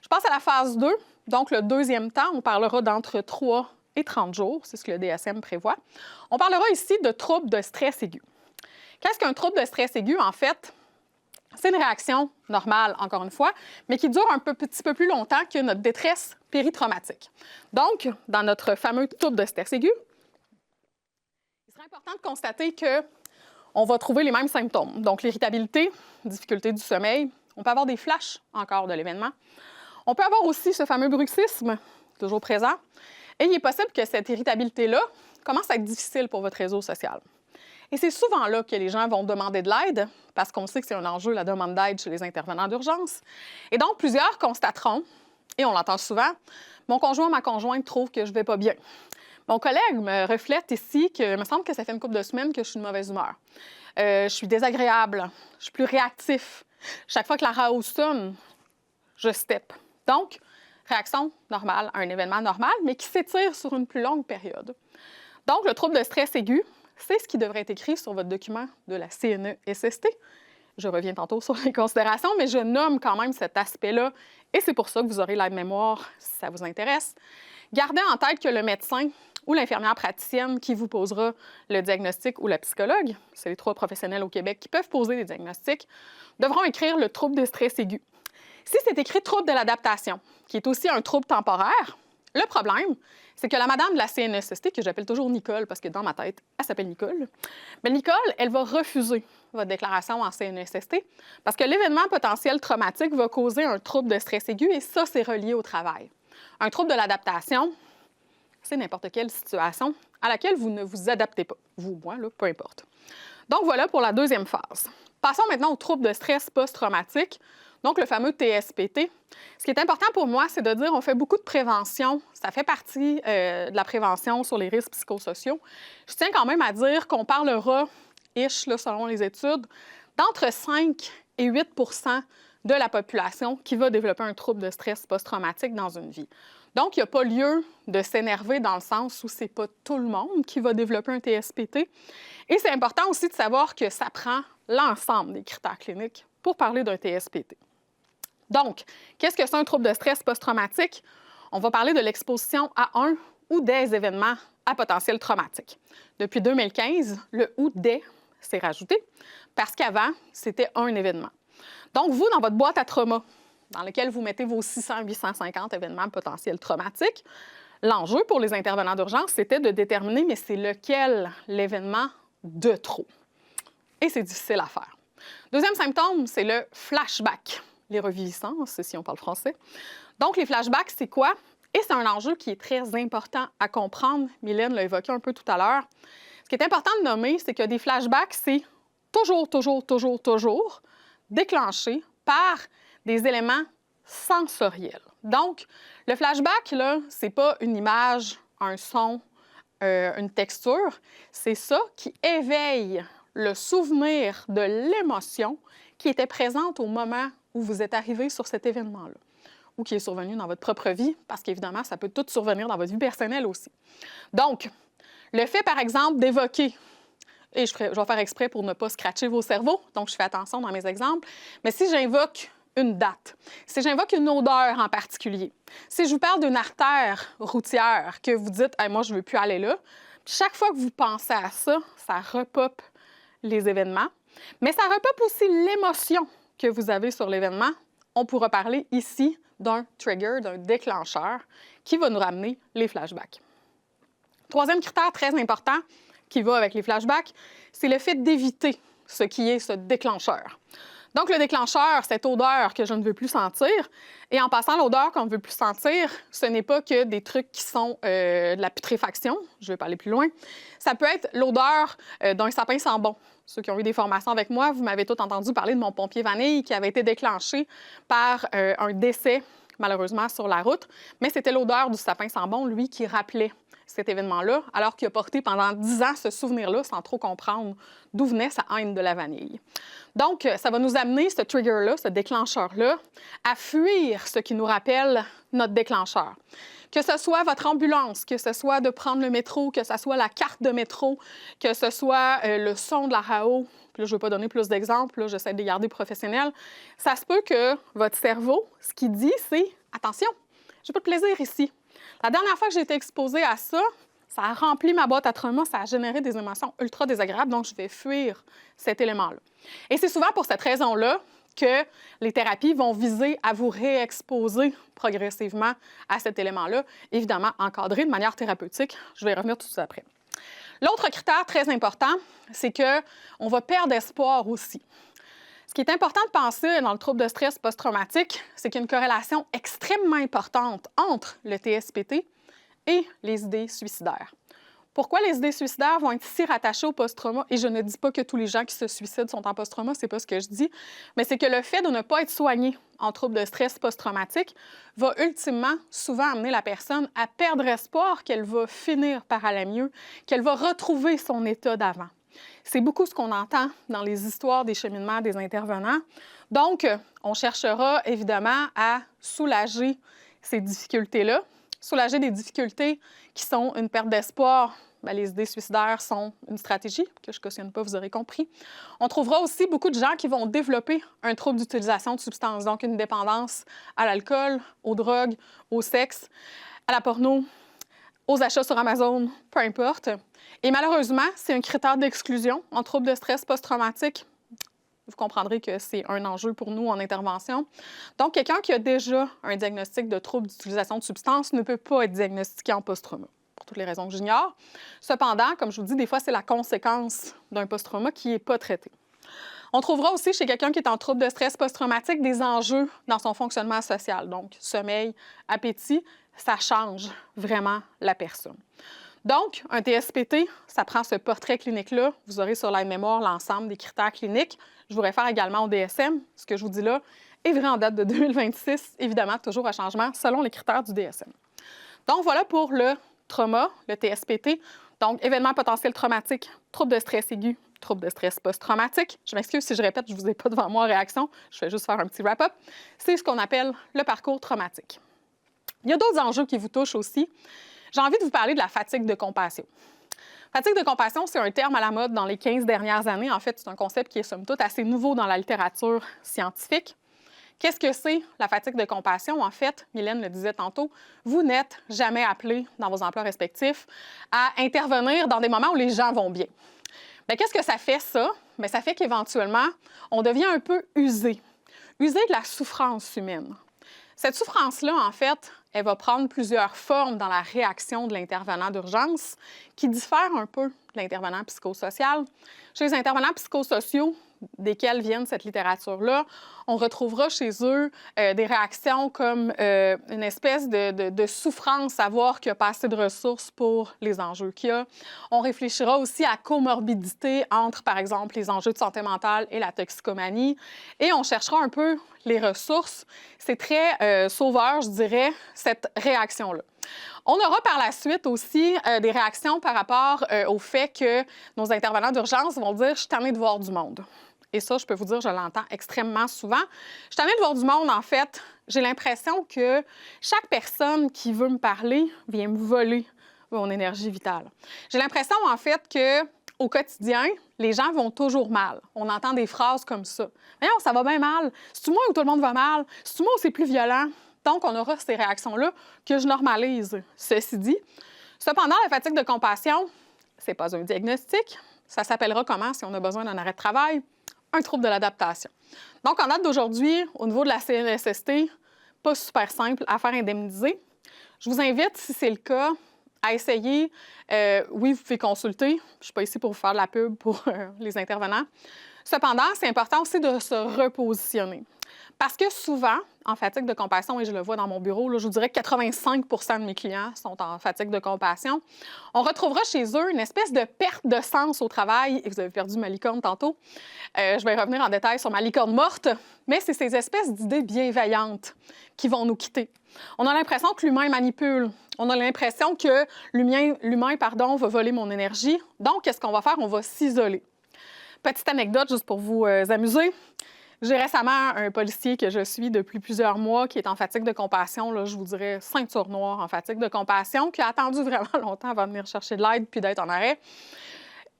Speaker 3: Je passe à la phase 2. Donc, le deuxième temps, on parlera d'entre 3 et 30 jours. C'est ce que le DSM prévoit. On parlera ici de troubles de stress aigu. Qu'est-ce qu'un trouble de stress aigu? En fait, c'est une réaction normale, encore une fois, mais qui dure un petit peu plus longtemps que notre détresse péritraumatique. Donc, dans notre fameux trouble de stress aigu, il serait important de constater qu'on va trouver les mêmes symptômes. Donc, l'irritabilité, difficulté du sommeil. On peut avoir des flashs encore de l'événement. On peut avoir aussi ce fameux bruxisme, toujours présent. Et il est possible que cette irritabilité-là commence à être difficile pour votre réseau social. Et c'est souvent là que les gens vont demander de l'aide, parce qu'on sait que c'est un enjeu, la demande d'aide chez les intervenants d'urgence. Et donc, plusieurs constateront, et on l'entend souvent, « Mon conjoint, ma conjointe trouve que je ne vais pas bien. » Mon collègue me reflète ici qu'il me semble que ça fait une couple de semaines que je suis de mauvaise humeur. Je suis désagréable, je suis plus réactif. Chaque fois que la hausse sonne, je step. Donc, réaction normale à un événement normal, mais qui s'étire sur une plus longue période. Donc, le trouble de stress aigu, c'est ce qui devrait être écrit sur votre document de la CNESST. Je reviens tantôt sur les considérations, mais je nomme quand même cet aspect-là, et c'est pour ça que vous aurez l'aide-mémoire si ça vous intéresse. Gardez en tête que le médecin ou l'infirmière praticienne qui vous posera le diagnostic ou la psychologue, c'est les 3 professionnels au Québec qui peuvent poser des diagnostics, devront écrire le trouble de stress aigu. Si c'est écrit trouble de l'adaptation, qui est aussi un trouble temporaire, le problème, c'est que la madame de la CNESST, que j'appelle toujours Nicole, parce que dans ma tête, elle s'appelle Nicole, mais Nicole, elle va refuser votre déclaration en CNESST parce que l'événement potentiel traumatique va causer un trouble de stress aigu et ça, c'est relié au travail. Un trouble de l'adaptation, c'est n'importe quelle situation à laquelle vous ne vous adaptez pas. Vous, moi, là, peu importe. Donc, voilà pour la deuxième phase. Passons maintenant au trouble de stress post-traumatique, donc le fameux TSPT. Ce qui est important pour moi, c'est de dire qu'on fait beaucoup de prévention. Ça fait partie de la prévention sur les risques psychosociaux. Je tiens quand même à dire qu'on parlera, là, selon les études, d'entre 5 et 8 de la population qui va développer un trouble de stress post-traumatique dans une vie. Donc, il n'y a pas lieu de s'énerver dans le sens où ce n'est pas tout le monde qui va développer un TSPT. Et c'est important aussi de savoir que ça prend l'ensemble des critères cliniques pour parler d'un TSPT. Donc, qu'est-ce que c'est un trouble de stress post-traumatique? On va parler de l'exposition à un ou des événements à potentiel traumatique. Depuis 2015, le « ou des » s'est rajouté parce qu'avant, c'était un événement. Donc, vous, dans votre boîte à trauma, dans lequel vous mettez vos 600-850 événements potentiels traumatiques. L'enjeu pour les intervenants d'urgence, c'était de déterminer, mais c'est lequel l'événement de trop. Et c'est difficile à faire. Deuxième symptôme, c'est le flashback, les reviviscences, si on parle français. Donc, les flashbacks, c'est quoi? Et c'est un enjeu qui est très important à comprendre. Mylène l'a évoqué un peu tout à l'heure. Ce qui est important de nommer, c'est que des flashbacks, c'est toujours déclenché par des éléments sensoriels. Donc, le flashback, là, c'est pas une image, un son, une texture. C'est ça qui éveille le souvenir de l'émotion qui était présente au moment où vous êtes arrivé sur cet événement-là ou qui est survenu dans votre propre vie, parce qu'évidemment, ça peut tout survenir dans votre vie personnelle aussi. Donc, le fait, par exemple, d'évoquer, et je vais faire exprès pour ne pas scratcher vos cerveaux, donc je fais attention dans mes exemples, mais si j'invoque une date, si j'invoque une odeur en particulier, si je vous parle d'une artère routière que vous dites hey, « moi, je ne veux plus aller là », chaque fois que vous pensez à ça, ça repop les événements, mais ça repop aussi l'émotion que vous avez sur l'événement. On pourra parler ici d'un trigger, d'un déclencheur qui va nous ramener les flashbacks. Troisième critère très important qui va avec les flashbacks, c'est le fait d'éviter ce qui est ce déclencheur. Donc, le déclencheur, cette odeur que je ne veux plus sentir, et en passant, l'odeur qu'on ne veut plus sentir, ce n'est pas que des trucs qui sont de la putréfaction, je vais pas aller plus loin, ça peut être l'odeur d'un sapin sans bon. Ceux qui ont eu des formations avec moi, vous m'avez tous entendu parler de mon pompier vanille qui avait été déclenché par un décès, malheureusement, sur la route, mais c'était l'odeur du sapin sans bon, lui, qui rappelait cet événement-là, alors qu'il a porté pendant 10 ans ce souvenir-là sans trop comprendre d'où venait sa haine de la vanille. Donc, ça va nous amener, ce trigger-là, ce déclencheur-là, à fuir ce qui nous rappelle notre déclencheur. Que ce soit votre ambulance, que ce soit de prendre le métro, que ce soit la carte de métro, que ce soit le son de la RAO, puis là, je ne vais pas donner plus d'exemples, j'essaie de les garder professionnels, ça se peut que votre cerveau, ce qu'il dit, c'est « Attention, j'ai pas de plaisir ici. » La dernière fois que j'ai été exposée à ça, ça a rempli ma boîte à trauma, ça a généré des émotions ultra désagréables, donc je vais fuir cet élément-là. Et c'est souvent pour cette raison-là que les thérapies vont viser à vous réexposer progressivement à cet élément-là, évidemment encadré de manière thérapeutique. Je vais y revenir tout de suite après. L'autre critère très important, c'est qu'on va perdre espoir aussi. Ce qui est important de penser dans le trouble de stress post-traumatique, c'est qu'il y a une corrélation extrêmement importante entre le TSPT et les idées suicidaires. Pourquoi les idées suicidaires vont être si rattachées au post-trauma? Et je ne dis pas que tous les gens qui se suicident sont en post-trauma, c'est pas ce que je dis, mais c'est que le fait de ne pas être soigné en trouble de stress post-traumatique va ultimement souvent amener la personne à perdre espoir qu'elle va finir par aller mieux, qu'elle va retrouver son état d'avant. C'est beaucoup ce qu'on entend dans les histoires des cheminements des intervenants. Donc, on cherchera évidemment à soulager ces difficultés-là, soulager des difficultés qui sont une perte d'espoir. Bien, les idées suicidaires sont une stratégie que je ne cautionne pas, vous aurez compris. On trouvera aussi beaucoup de gens qui vont développer un trouble d'utilisation de substances, donc une dépendance à l'alcool, aux drogues, au sexe, à la porno, aux achats sur Amazon, peu importe. Et malheureusement, c'est un critère d'exclusion en trouble de stress post-traumatique. Vous comprendrez que c'est un enjeu pour nous en intervention. Donc, quelqu'un qui a déjà un diagnostic de trouble d'utilisation de substances ne peut pas être diagnostiqué en post-trauma, pour toutes les raisons que j'ignore. Cependant, comme je vous dis, des fois, c'est la conséquence d'un post-trauma qui n'est pas traité. On trouvera aussi chez quelqu'un qui est en trouble de stress post-traumatique des enjeux dans son fonctionnement social. Donc, sommeil, appétit, ça change vraiment la personne. Donc, un TSPT, ça prend ce portrait clinique-là. Vous aurez sur l'aide-mémoire l'ensemble des critères cliniques. Je vous réfère également au DSM. Ce que je vous dis là est vrai en date de 2026, évidemment, toujours à changement selon les critères du DSM. Donc, voilà pour le trauma, le TSPT. Donc, événement potentiel traumatique, trouble de stress aigu, trouble de stress post-traumatique. Je m'excuse si je répète, je ne vous ai pas devant moi en réaction. Je vais juste faire un petit wrap-up. C'est ce qu'on appelle le parcours traumatique. Il y a d'autres enjeux qui vous touchent aussi. J'ai envie de vous parler de la fatigue de compassion. Fatigue de compassion, c'est un terme à la mode dans les 15 dernières années. En fait, c'est un concept qui est somme toute assez nouveau dans la littérature scientifique. Qu'est-ce que c'est la fatigue de compassion? En fait, Mylène le disait tantôt, vous n'êtes jamais appelé dans vos emplois respectifs à intervenir dans des moments où les gens vont bien. Bien, qu'est-ce que ça fait, ça? Bien, ça fait qu'éventuellement, on devient un peu usé. Usé de la souffrance humaine. Cette souffrance-là, en fait, elle va prendre plusieurs formes dans la réaction de l'intervenant d'urgence qui diffère un peu de l'intervenant psychosocial. Chez les intervenants psychosociaux, desquels viennent cette littérature-là, on retrouvera chez eux des réactions comme une espèce de souffrance à voir qu'il n'y a pas assez de ressources pour les enjeux qu'il y a. On réfléchira aussi à comorbidité entre, par exemple, les enjeux de santé mentale et la toxicomanie. Et on cherchera un peu les ressources. C'est très sauveur, je dirais, cette réaction-là. On aura par la suite aussi des réactions par rapport au fait que nos intervenants d'urgence vont dire « je suis tannée de voir du monde ». Et ça, je peux vous dire, je l'entends extrêmement souvent. Je suis tannée de voir du monde, en fait. J'ai l'impression que chaque personne qui veut me parler vient me voler mon énergie vitale. J'ai l'impression, en fait, qu'au quotidien, les gens vont toujours mal. On entend des phrases comme ça. « Voyons, ça va bien mal. C'est-tu moi où tout le monde va mal? C'est-tu moi où c'est plus violent? » Donc, on aura ces réactions-là que je normalise. Ceci dit, cependant, la fatigue de compassion, c'est pas un diagnostic. Ça s'appellera comment si on a besoin d'un arrêt de travail? Un trouble de l'adaptation. Donc, en date d'aujourd'hui, au niveau de la CNSST, pas super simple à faire indemniser. Je vous invite, si c'est le cas, à essayer. Oui, vous pouvez consulter. Je ne suis pas ici pour vous faire de la pub pour les intervenants. Cependant, c'est important aussi de se repositionner. Parce que souvent, en fatigue de compassion, et je le vois dans mon bureau, là, je vous dirais que 85 % de mes clients sont en fatigue de compassion, on retrouvera chez eux une espèce de perte de sens au travail. Et vous avez perdu ma licorne tantôt. Je vais revenir en détail sur ma licorne morte, mais c'est ces espèces d'idées bienveillantes qui vont nous quitter. On a l'impression que l'humain manipule. On a l'impression que l'humain va voler mon énergie. Donc, qu'est-ce qu'on va faire? On va s'isoler. Petite anecdote, juste pour vous amuser. J'ai récemment un policier que je suis depuis plusieurs mois qui est en fatigue de compassion, là, je vous dirais ceinture noire en fatigue de compassion, qui a attendu vraiment longtemps avant de venir chercher de l'aide puis d'être en arrêt.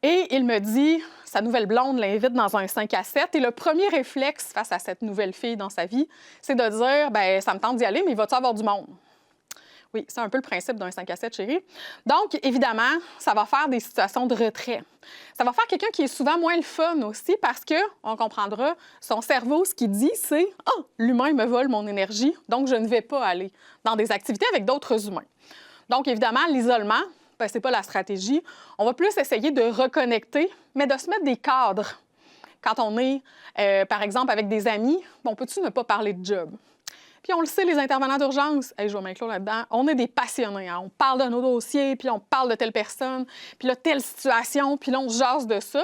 Speaker 3: Et il me dit, sa nouvelle blonde l'invite dans un 5 à 7. Et le premier réflexe face à cette nouvelle fille dans sa vie, c'est de dire, bien, ça me tente d'y aller, mais il va-tu avoir du monde? Oui, c'est un peu le principe d'un 5 à 7, chérie. Donc, évidemment, ça va faire des situations de retrait. Ça va faire quelqu'un qui est souvent moins le fun aussi parce que, on comprendra, son cerveau, ce qu'il dit, c'est « Ah, l'humain me vole mon énergie, donc je ne vais pas aller dans des activités avec d'autres humains. » Donc, évidemment, l'isolement, ben, c'est pas la stratégie. On va plus essayer de reconnecter, mais de se mettre des cadres. Quand on est, par exemple, avec des amis, on peut-tu ne pas parler de job? Puis on le sait, les intervenants d'urgence, je vais m'inclure là-dedans, on est des passionnés. Hein? On parle de nos dossiers, puis on parle de telle personne, puis là, telle situation, puis là, on jase de ça.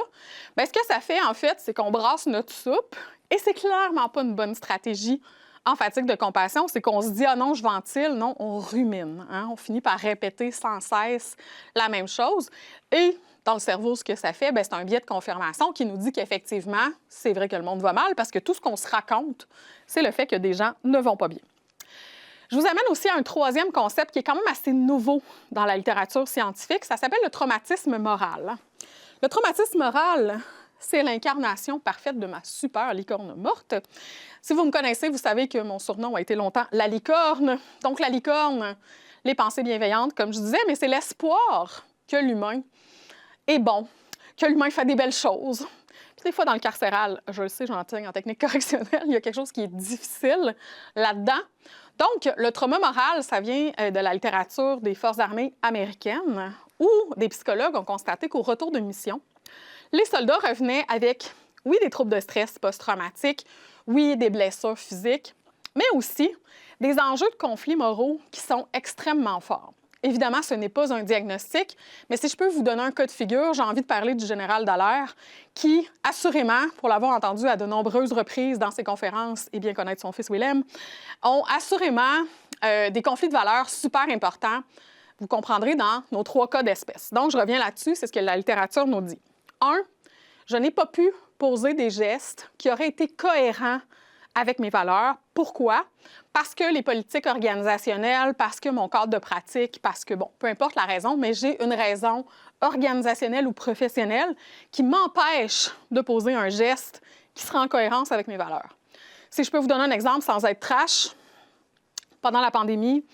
Speaker 3: Bien, ce que ça fait, en fait, c'est qu'on brasse notre soupe, et c'est clairement pas une bonne stratégie en fatigue de compassion. C'est qu'on se dit « Ah non, je ventile », non, on rumine. Hein? On finit par répéter sans cesse la même chose. Et dans le cerveau, ce que ça fait, bien, c'est un biais de confirmation qui nous dit qu'effectivement, c'est vrai que le monde va mal parce que tout ce qu'on se raconte, c'est le fait que des gens ne vont pas bien. Je vous amène aussi à un troisième concept qui est quand même assez nouveau dans la littérature scientifique. Ça s'appelle le traumatisme moral. Le traumatisme moral, c'est l'incarnation parfaite de ma super licorne morte. Si vous me connaissez, vous savez que mon surnom a été longtemps la licorne. Donc, la licorne, les pensées bienveillantes, comme je disais, mais c'est l'espoir que l'humain est bon, que l'humain fait des belles choses. Puis des fois, dans le carcéral, je le sais, j'enseigne en technique correctionnelle, il y a quelque chose qui est difficile là-dedans. Donc, le trauma moral, ça vient de la littérature des forces armées américaines où des psychologues ont constaté qu'au retour de mission, les soldats revenaient avec, oui, des troubles de stress post-traumatique, oui, des blessures physiques, mais aussi des enjeux de conflits moraux qui sont extrêmement forts. Évidemment, ce n'est pas un diagnostic, mais si je peux vous donner un cas de figure, j'ai envie de parler du général Dallaire, qui, assurément, pour l'avoir entendu à de nombreuses reprises dans ses conférences et bien connaître son fils Willem, ont assurément des conflits de valeurs super importants. Vous comprendrez dans nos 3 cas d'espèce. Donc, je reviens là-dessus, c'est ce que la littérature nous dit. 1, je n'ai pas pu poser des gestes qui auraient été cohérents avec mes valeurs. Pourquoi? Parce que les politiques organisationnelles, parce que mon cadre de pratique, parce que, bon, peu importe la raison, mais j'ai une raison organisationnelle ou professionnelle qui m'empêche de poser un geste qui sera en cohérence avec mes valeurs. Si je peux vous donner un exemple sans être trash, pendant la pandémie,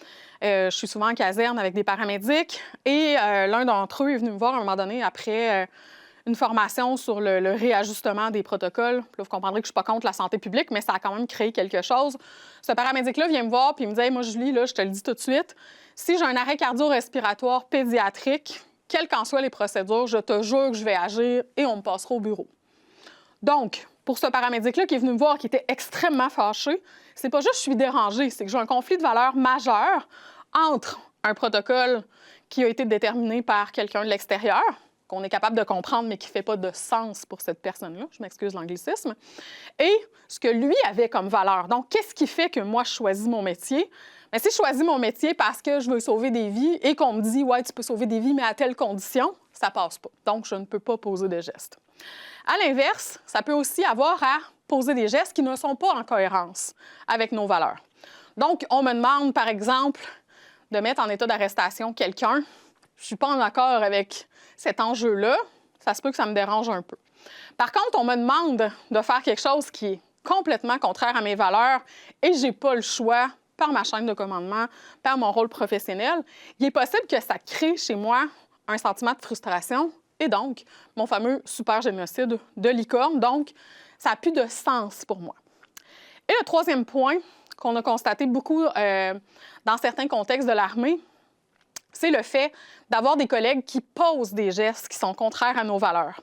Speaker 3: je suis souvent en caserne avec des paramédics et l'un d'entre eux est venu me voir à un moment donné après une formation sur le réajustement des protocoles. Puis là, vous comprendrez que je ne suis pas contre la santé publique, mais ça a quand même créé quelque chose. Ce paramédic-là vient me voir puis il me dit hey, « Moi, Julie, là, je te le dis tout de suite, si j'ai un arrêt cardio-respiratoire pédiatrique, quelles qu'en soient les procédures, je te jure que je vais agir et on me passera au bureau. » Donc, pour ce paramédic-là qui est venu me voir, qui était extrêmement fâché, c'est pas juste que je suis dérangée, c'est que j'ai un conflit de valeurs majeur entre un protocole qui a été déterminé par quelqu'un de l'extérieur, qu'on est capable de comprendre, mais qui ne fait pas de sens pour cette personne-là, je m'excuse l'anglicisme, et ce que lui avait comme valeur. Donc, qu'est-ce qui fait que moi, je choisis mon métier? Bien, si je choisis mon métier parce que je veux sauver des vies et qu'on me dit « Ouais, tu peux sauver des vies, mais à telle condition », ça ne passe pas. Donc, je ne peux pas poser de gestes. À l'inverse, ça peut aussi avoir à poser des gestes qui ne sont pas en cohérence avec nos valeurs. Donc, on me demande, par exemple, de mettre en état d'arrestation quelqu'un. Je ne suis pas en accord avec cet enjeu-là. Ça se peut que ça me dérange un peu. Par contre, on me demande de faire quelque chose qui est complètement contraire à mes valeurs et je n'ai pas le choix, par ma chaîne de commandement, par mon rôle professionnel. Il est possible que ça crée chez moi un sentiment de frustration et donc mon fameux super génocide de licorne. Donc, ça n'a plus de sens pour moi. Et le troisième point qu'on a constaté beaucoup dans certains contextes de l'armée, c'est le fait d'avoir des collègues qui posent des gestes qui sont contraires à nos valeurs.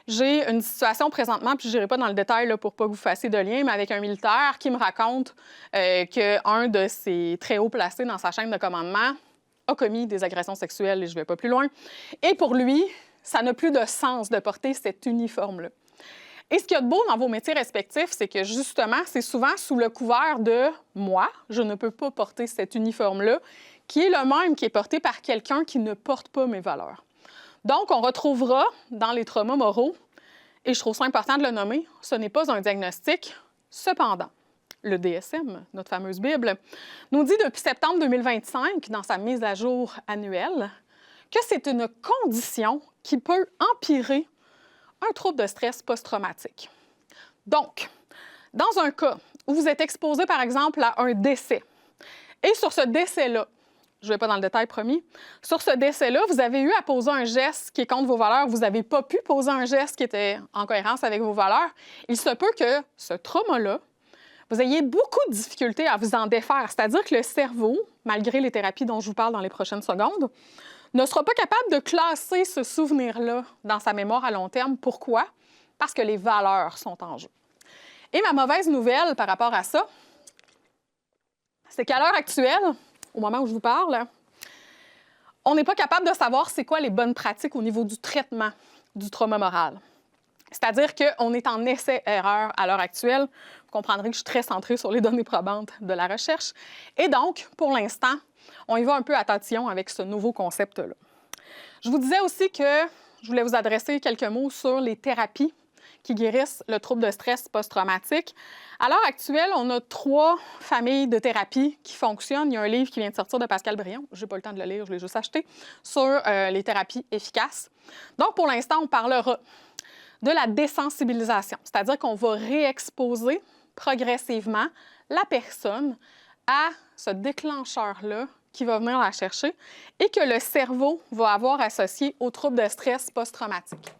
Speaker 3: J'ai une situation présentement, puis je n'irai pas dans le détail là, pour ne pas que vous fassiez de lien, mais avec un militaire qui me raconte qu'un de ses très hauts placés dans sa chaîne de commandement a commis des agressions sexuelles, et je ne vais pas plus loin. Et pour lui, ça n'a plus de sens de porter cet uniforme-là. Et ce qu'il y a de beau dans vos métiers respectifs, c'est que justement, c'est souvent sous le couvert de « moi, je ne peux pas porter cet uniforme-là », qui est le même qui est porté par quelqu'un qui ne porte pas mes valeurs. Donc, on retrouvera dans les traumas moraux, et je trouve ça important de le nommer, ce n'est pas un diagnostic. Cependant, le DSM, notre fameuse Bible, nous dit depuis septembre 2025, dans sa mise à jour annuelle, que c'est une condition qui peut empirer un trouble de stress post-traumatique. Donc, dans un cas où vous êtes exposé, par exemple, à un décès, et sur ce décès-là, je ne vais pas dans le détail, promis, sur ce décès-là, vous avez eu à poser un geste qui est contre vos valeurs, vous n'avez pas pu poser un geste qui était en cohérence avec vos valeurs, il se peut que ce trauma-là, vous ayez beaucoup de difficultés à vous en défaire. C'est-à-dire que le cerveau, malgré les thérapies dont je vous parle dans les prochaines secondes, ne sera pas capable de classer ce souvenir-là dans sa mémoire à long terme. Pourquoi? Parce que les valeurs sont en jeu. Et ma mauvaise nouvelle par rapport à ça, c'est qu'à l'heure actuelle, au moment où je vous parle, on n'est pas capable de savoir c'est quoi les bonnes pratiques au niveau du traitement du trauma moral. C'est-à-dire qu'on est en essai-erreur à l'heure actuelle. Vous comprendrez que je suis très centrée sur les données probantes de la recherche. Et donc, pour l'instant, on y va un peu à tatillon avec ce nouveau concept-là. Je vous disais aussi que je voulais vous adresser quelques mots sur les thérapies qui guérissent le trouble de stress post-traumatique. À l'heure actuelle, on a 3 familles de thérapies qui fonctionnent. Il y a un livre qui vient de sortir de Pascal Brion, je n'ai pas le temps de le lire, je l'ai juste acheté, sur les thérapies efficaces. Donc, pour l'instant, on parlera de la désensibilisation, c'est-à-dire qu'on va réexposer progressivement la personne à ce déclencheur-là qui va venir la chercher et que le cerveau va avoir associé au trouble de stress post-traumatique.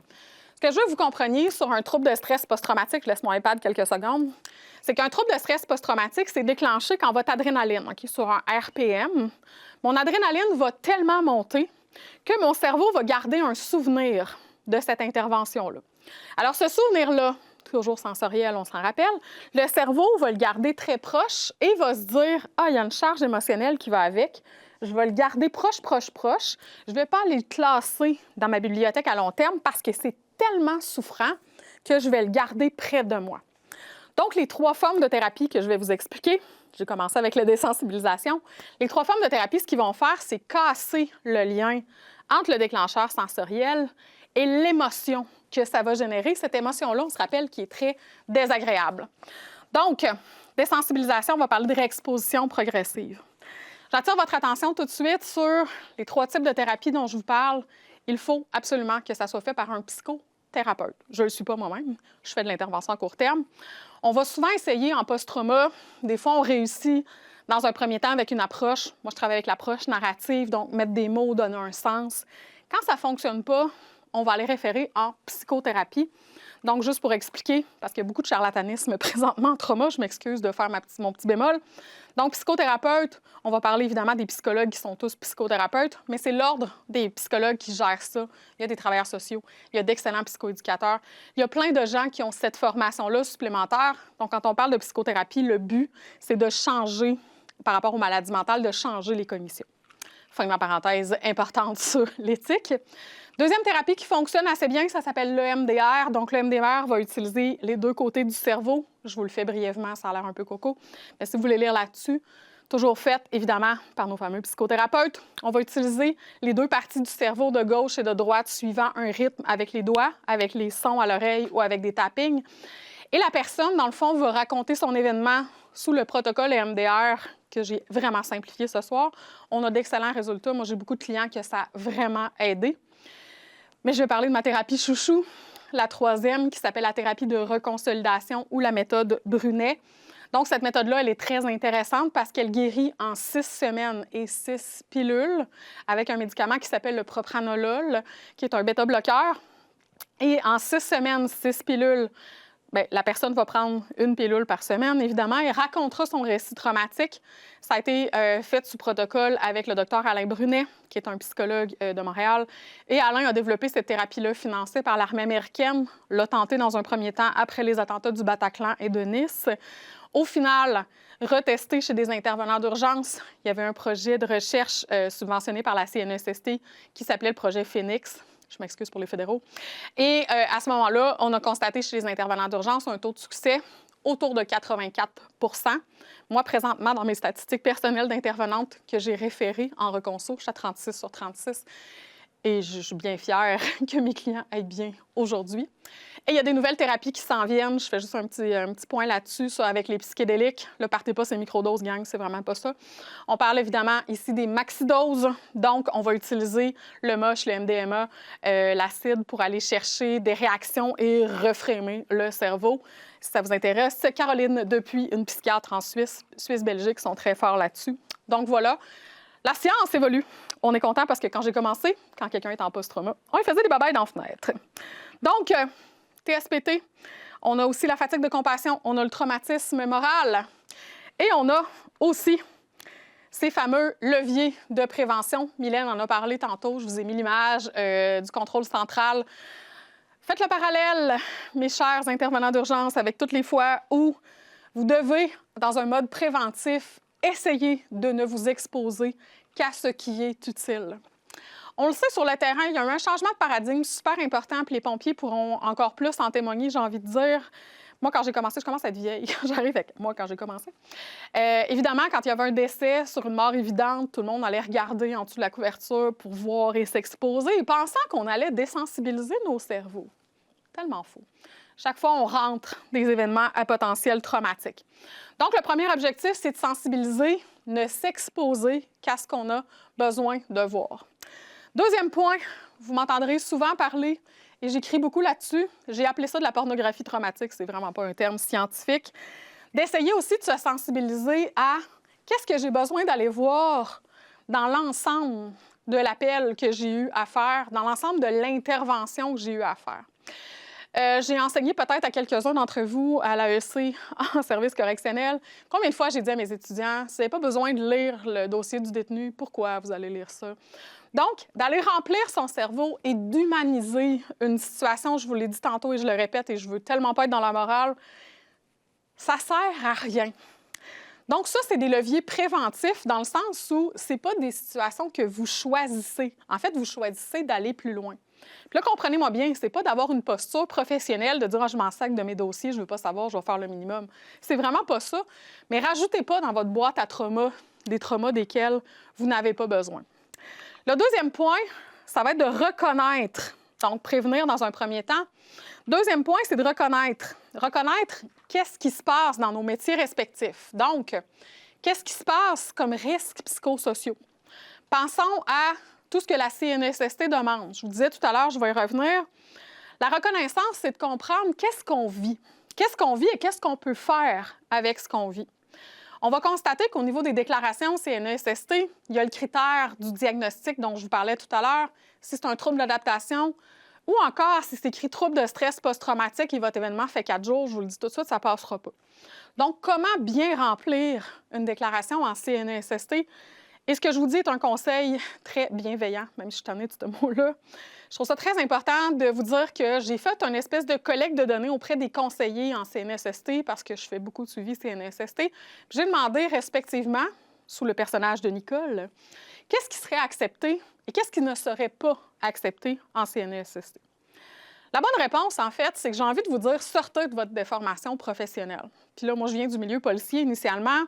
Speaker 3: Ce que je veux que vous compreniez sur un trouble de stress post-traumatique, je laisse mon iPad quelques secondes, c'est qu'un trouble de stress post-traumatique, c'est déclenché quand votre adrénaline, okay, sur un RPM, mon adrénaline va tellement monter que mon cerveau va garder un souvenir de cette intervention-là. Alors, ce souvenir-là, toujours sensoriel, on s'en rappelle, le cerveau va le garder très proche et va se dire « Ah, il y a une charge émotionnelle qui va avec. Je vais le garder proche, proche, proche. Je ne vais pas aller le classer dans ma bibliothèque à long terme parce que c'est tellement souffrant que je vais le garder près de moi. » Donc, les 3 formes de thérapie que je vais vous expliquer, j'ai commencé avec la désensibilisation. Les 3 formes de thérapie, ce qu'ils vont faire, c'est casser le lien entre le déclencheur sensoriel et l'émotion que ça va générer. Cette émotion-là, on se rappelle, qui est très désagréable. Donc, désensibilisation, on va parler de réexposition progressive. J'attire votre attention tout de suite sur les 3 types de thérapie dont je vous parle. Il faut absolument que ça soit fait par un psychothérapeute. Je ne le suis pas moi-même. Je fais de l'intervention à court terme. On va souvent essayer en post-trauma. Des fois, on réussit dans un premier temps avec une approche. Moi, je travaille avec l'approche narrative, donc mettre des mots, donner un sens. Quand ça ne fonctionne pas, on va les référer en psychothérapie. Donc, juste pour expliquer, parce qu'il y a beaucoup de charlatanisme présentement en trauma, je m'excuse de faire mon petit bémol. Donc, psychothérapeute, on va parler évidemment des psychologues qui sont tous psychothérapeutes, mais c'est l'ordre des psychologues qui gèrent ça. Il y a des travailleurs sociaux, il y a d'excellents psychoéducateurs. Il y a plein de gens qui ont cette formation-là supplémentaire. Donc, quand on parle de psychothérapie, le but, c'est de changer, par rapport aux maladies mentales, de changer les cognitions. Fin de ma parenthèse importante sur l'éthique. Deuxième thérapie qui fonctionne assez bien, ça s'appelle l'EMDR. Donc, l'EMDR va utiliser les deux côtés du cerveau. Je vous le fais brièvement, ça a l'air un peu coco. Mais si vous voulez lire là-dessus, toujours fait, évidemment, par nos fameux psychothérapeutes. On va utiliser les deux parties du cerveau de gauche et de droite suivant un rythme avec les doigts, avec les sons à l'oreille ou avec des tappings. Et la personne, dans le fond, va raconter son événement sous le protocole EMDR que j'ai vraiment simplifié ce soir. On a d'excellents résultats. Moi, j'ai beaucoup de clients que ça a vraiment aidé. Mais je vais parler de ma thérapie chouchou, la troisième, qui s'appelle la thérapie de reconsolidation ou la méthode Brunet. Donc, cette méthode-là, elle est très intéressante parce qu'elle guérit en 6 semaines et 6 pilules avec un médicament qui s'appelle le propranolol, qui est un bêta-bloqueur. Et en 6 semaines, 6 pilules, bien, la personne va prendre une pilule par semaine, évidemment, et racontera son récit traumatique. Ça a été fait sous protocole avec le docteur Alain Brunet, qui est un psychologue de Montréal. Et Alain a développé cette thérapie-là financée par l'armée américaine, l'a tentée dans un premier temps après les attentats du Bataclan et de Nice. Au final, retesté chez des intervenants d'urgence, il y avait un projet de recherche subventionné par la CNESST qui s'appelait le projet Phoenix. Je m'excuse pour les fédéraux. Et à ce moment-là, on a constaté chez les intervenants d'urgence un taux de succès autour de 84 %. Moi, présentement, dans mes statistiques personnelles d'intervenante que j'ai référées en reconso, je suis à 36 sur 36. Et je suis bien fière que mes clients aillent bien aujourd'hui. Et il y a des nouvelles thérapies qui s'en viennent. Je fais juste un petit point là-dessus, ça, avec les psychédéliques. Le partez pas, c'est microdoses, gang, c'est vraiment pas ça. On parle évidemment ici des maxidoses. Donc, on va utiliser le MOSH, le MDMA, l'acide pour aller chercher des réactions et reframer le cerveau. Si ça vous intéresse, Caroline Depuis, une psychiatre en Suisse, Suisse-Belgique, sont très forts là-dessus. Donc, voilà. La science évolue. On est content parce que quand j'ai commencé, quand quelqu'un est en post-trauma, on lui faisait des babayes dans la fenêtre. Donc, TSPT, on a aussi la fatigue de compassion, on a le traumatisme moral et on a aussi ces fameux leviers de prévention. Mylène en a parlé tantôt, je vous ai mis l'image du contrôle central. Faites le parallèle, mes chers intervenants d'urgence, avec toutes les fois où vous devez, dans un mode préventif, essayer de ne vous exposer qu'à ce qui est utile. On le sait sur le terrain, il y a eu un changement de paradigme super important, puis les pompiers pourront encore plus en témoigner, j'ai envie de dire. Moi, quand j'ai commencé, je commence à être vieille. J'arrive avec moi quand j'ai commencé. Évidemment, quand il y avait un décès sur une mort évidente, tout le monde allait regarder en dessous de la couverture pour voir et s'exposer, pensant qu'on allait désensibiliser nos cerveaux. Tellement faux. Chaque fois, on rentre des événements à potentiel traumatique. Donc, le premier objectif, c'est de sensibiliser, ne s'exposer qu'à ce qu'on a besoin de voir. Deuxième point, vous m'entendrez souvent parler, et j'écris beaucoup là-dessus, j'ai appelé ça de la pornographie traumatique, c'est vraiment pas un terme scientifique, d'essayer aussi de se sensibiliser à qu'est-ce que j'ai besoin d'aller voir dans l'ensemble de l'appel que j'ai eu à faire, dans l'ensemble de l'intervention que j'ai eu à faire. J'ai enseigné peut-être à quelques-uns d'entre vous à l'AEC en service correctionnel. Combien de fois j'ai dit à mes étudiants, si vous n'avez pas besoin de lire le dossier du détenu, pourquoi vous allez lire ça? Donc, d'aller remplir son cerveau et d'humaniser une situation, je vous l'ai dit tantôt et je le répète et je veux tellement pas être dans la morale, ça sert à rien. Donc, ça, c'est des leviers préventifs dans le sens où ce n'est pas des situations que vous choisissez. En fait, vous choisissez d'aller plus loin. Puis là, comprenez-moi bien, c'est pas d'avoir une posture professionnelle, de dire « je m'en sac de mes dossiers, je veux pas savoir, je vais faire le minimum ». C'est vraiment pas ça. Mais rajoutez pas dans votre boîte à traumas des traumas desquels vous n'avez pas besoin. Le deuxième point, ça va être de reconnaître. Donc, prévenir dans un premier temps. Deuxième point, c'est de reconnaître. Reconnaître qu'est-ce qui se passe dans nos métiers respectifs. Donc, qu'est-ce qui se passe comme risques psychosociaux? Pensons à tout ce que la CNESST demande. Je vous disais tout à l'heure, je vais y revenir. La reconnaissance, c'est de comprendre qu'est-ce qu'on vit. Qu'est-ce qu'on vit et qu'est-ce qu'on peut faire avec ce qu'on vit. On va constater qu'au niveau des déclarations CNESST, il y a le critère du diagnostic dont je vous parlais tout à l'heure. Si c'est un trouble d'adaptation, Ou encore, si c'est écrit trouble de stress post-traumatique et votre événement fait 4 jours, je vous le dis tout de suite, ça ne passera pas. Donc, comment bien remplir une déclaration en CNESST? Et ce que je vous dis est un conseil très bienveillant, même si je t'en ai de ce mot-là. Je trouve ça très important de vous dire que j'ai fait une espèce de collecte de données auprès des conseillers en CNESST parce que je fais beaucoup de suivi CNESST. J'ai demandé respectivement, sous le personnage de Nicole, qu'est-ce qui serait accepté et qu'est-ce qui ne serait pas accepté en CNESST. La bonne réponse, en fait, c'est que j'ai envie de vous dire, sortez de votre déformation professionnelle. Puis là, moi, je viens du milieu policier initialement.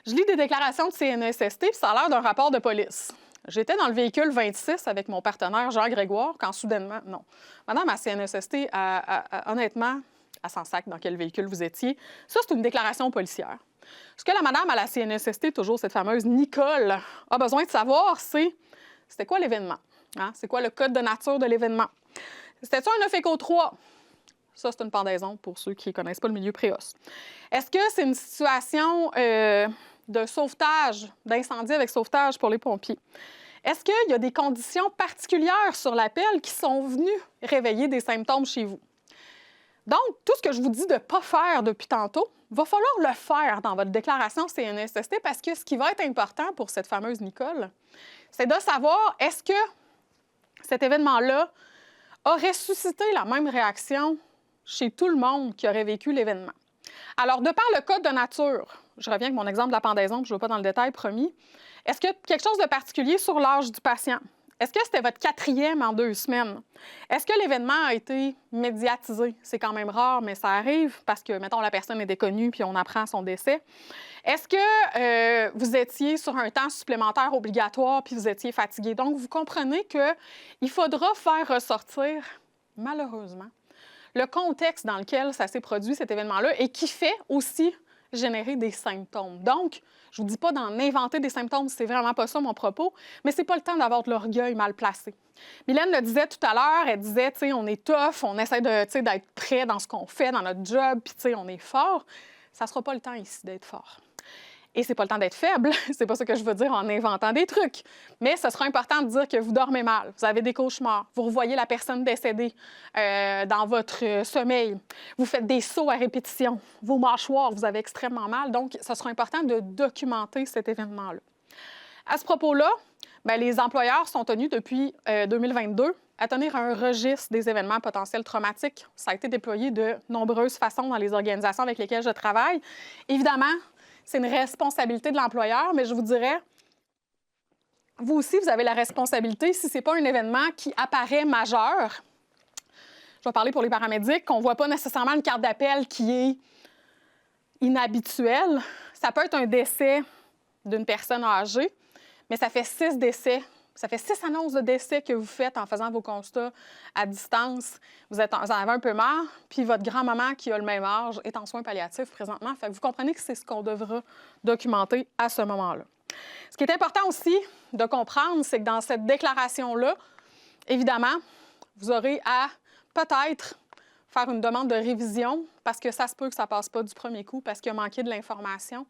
Speaker 3: Je lis des déclarations de CNESST, puis ça a l'air d'un rapport de police. J'étais dans le véhicule 26 avec mon partenaire Jean-Grégoire, quand soudainement, non. Madame à CNESST, honnêtement, à Sansac, dans quel véhicule vous étiez, ça, c'est une déclaration policière. Ce que la madame à la CNESST, toujours cette fameuse Nicole, a besoin de savoir, c'était quoi l'événement? Hein? C'est quoi le code de nature de l'événement? C'était-tu un 9 écho 3? Ça, c'est une pendaison pour ceux qui ne connaissent pas le milieu préos. Est-ce que c'est une situation de sauvetage, d'incendie avec sauvetage pour les pompiers? Est-ce qu'il y a des conditions particulières sur l'appel qui sont venues réveiller des symptômes chez vous? Donc, tout ce que je vous dis de ne pas faire depuis tantôt, va falloir le faire dans votre déclaration CNESST parce que ce qui va être important pour cette fameuse Nicole, c'est de savoir est-ce que cet événement-là aurait suscité la même réaction chez tout le monde qui aurait vécu l'événement. Alors, de par le code de nature, je reviens avec mon exemple de la pendaison, je ne vais pas dans le détail, promis. Est-ce qu'il y a quelque chose de particulier sur l'âge du patient? Est-ce que c'était votre 4e en 2 semaines? Est-ce que l'événement a été médiatisé? C'est quand même rare, mais ça arrive parce que, mettons, la personne était connue puis on apprend son décès. Est-ce que vous étiez sur un temps supplémentaire obligatoire puis vous étiez fatigué? Donc, vous comprenez qu'il faudra faire ressortir, malheureusement, le contexte dans lequel ça s'est produit, cet événement-là, et qui fait aussi générer des symptômes. Donc, je ne vous dis pas d'en inventer des symptômes, c'est vraiment pas ça mon propos, mais c'est pas le temps d'avoir de l'orgueil mal placé. Mylène le disait tout à l'heure, elle disait, tu sais, on est tough, on essaie d'être prêt dans ce qu'on fait, dans notre job, puis tu sais, on est fort. Ça sera pas le temps ici d'être fort. Et c'est pas le temps d'être faible, c'est pas ça que je veux dire en inventant des trucs. Mais ce sera important de dire que vous dormez mal, vous avez des cauchemars, vous revoyez la personne décédée dans votre sommeil, vous faites des sauts à répétition, vos mâchoires, vous avez extrêmement mal. Donc, ce sera important de documenter cet événement-là. À ce propos-là, bien, les employeurs sont tenus depuis 2022 à tenir un registre des événements potentiels traumatiques. Ça a été déployé de nombreuses façons dans les organisations avec lesquelles je travaille. Évidemment, c'est une responsabilité de l'employeur, mais je vous dirais, vous aussi, vous avez la responsabilité, si ce n'est pas un événement qui apparaît majeur, je vais parler pour les paramédics, qu'on ne voit pas nécessairement une carte d'appel qui est inhabituelle. Ça peut être un décès d'une personne âgée, mais ça fait 6 décès. Ça fait 6 annonces de décès que vous faites en faisant vos constats à distance. Vous en avez un peu marre, puis votre grand-maman qui a le même âge est en soins palliatifs présentement. Fait que vous comprenez que c'est ce qu'on devra documenter à ce moment-là. Ce qui est important aussi de comprendre, c'est que dans cette déclaration-là, évidemment, vous aurez à peut-être faire une demande de révision parce que ça se peut que ça ne passe pas du premier coup parce qu'il a manqué de l'information.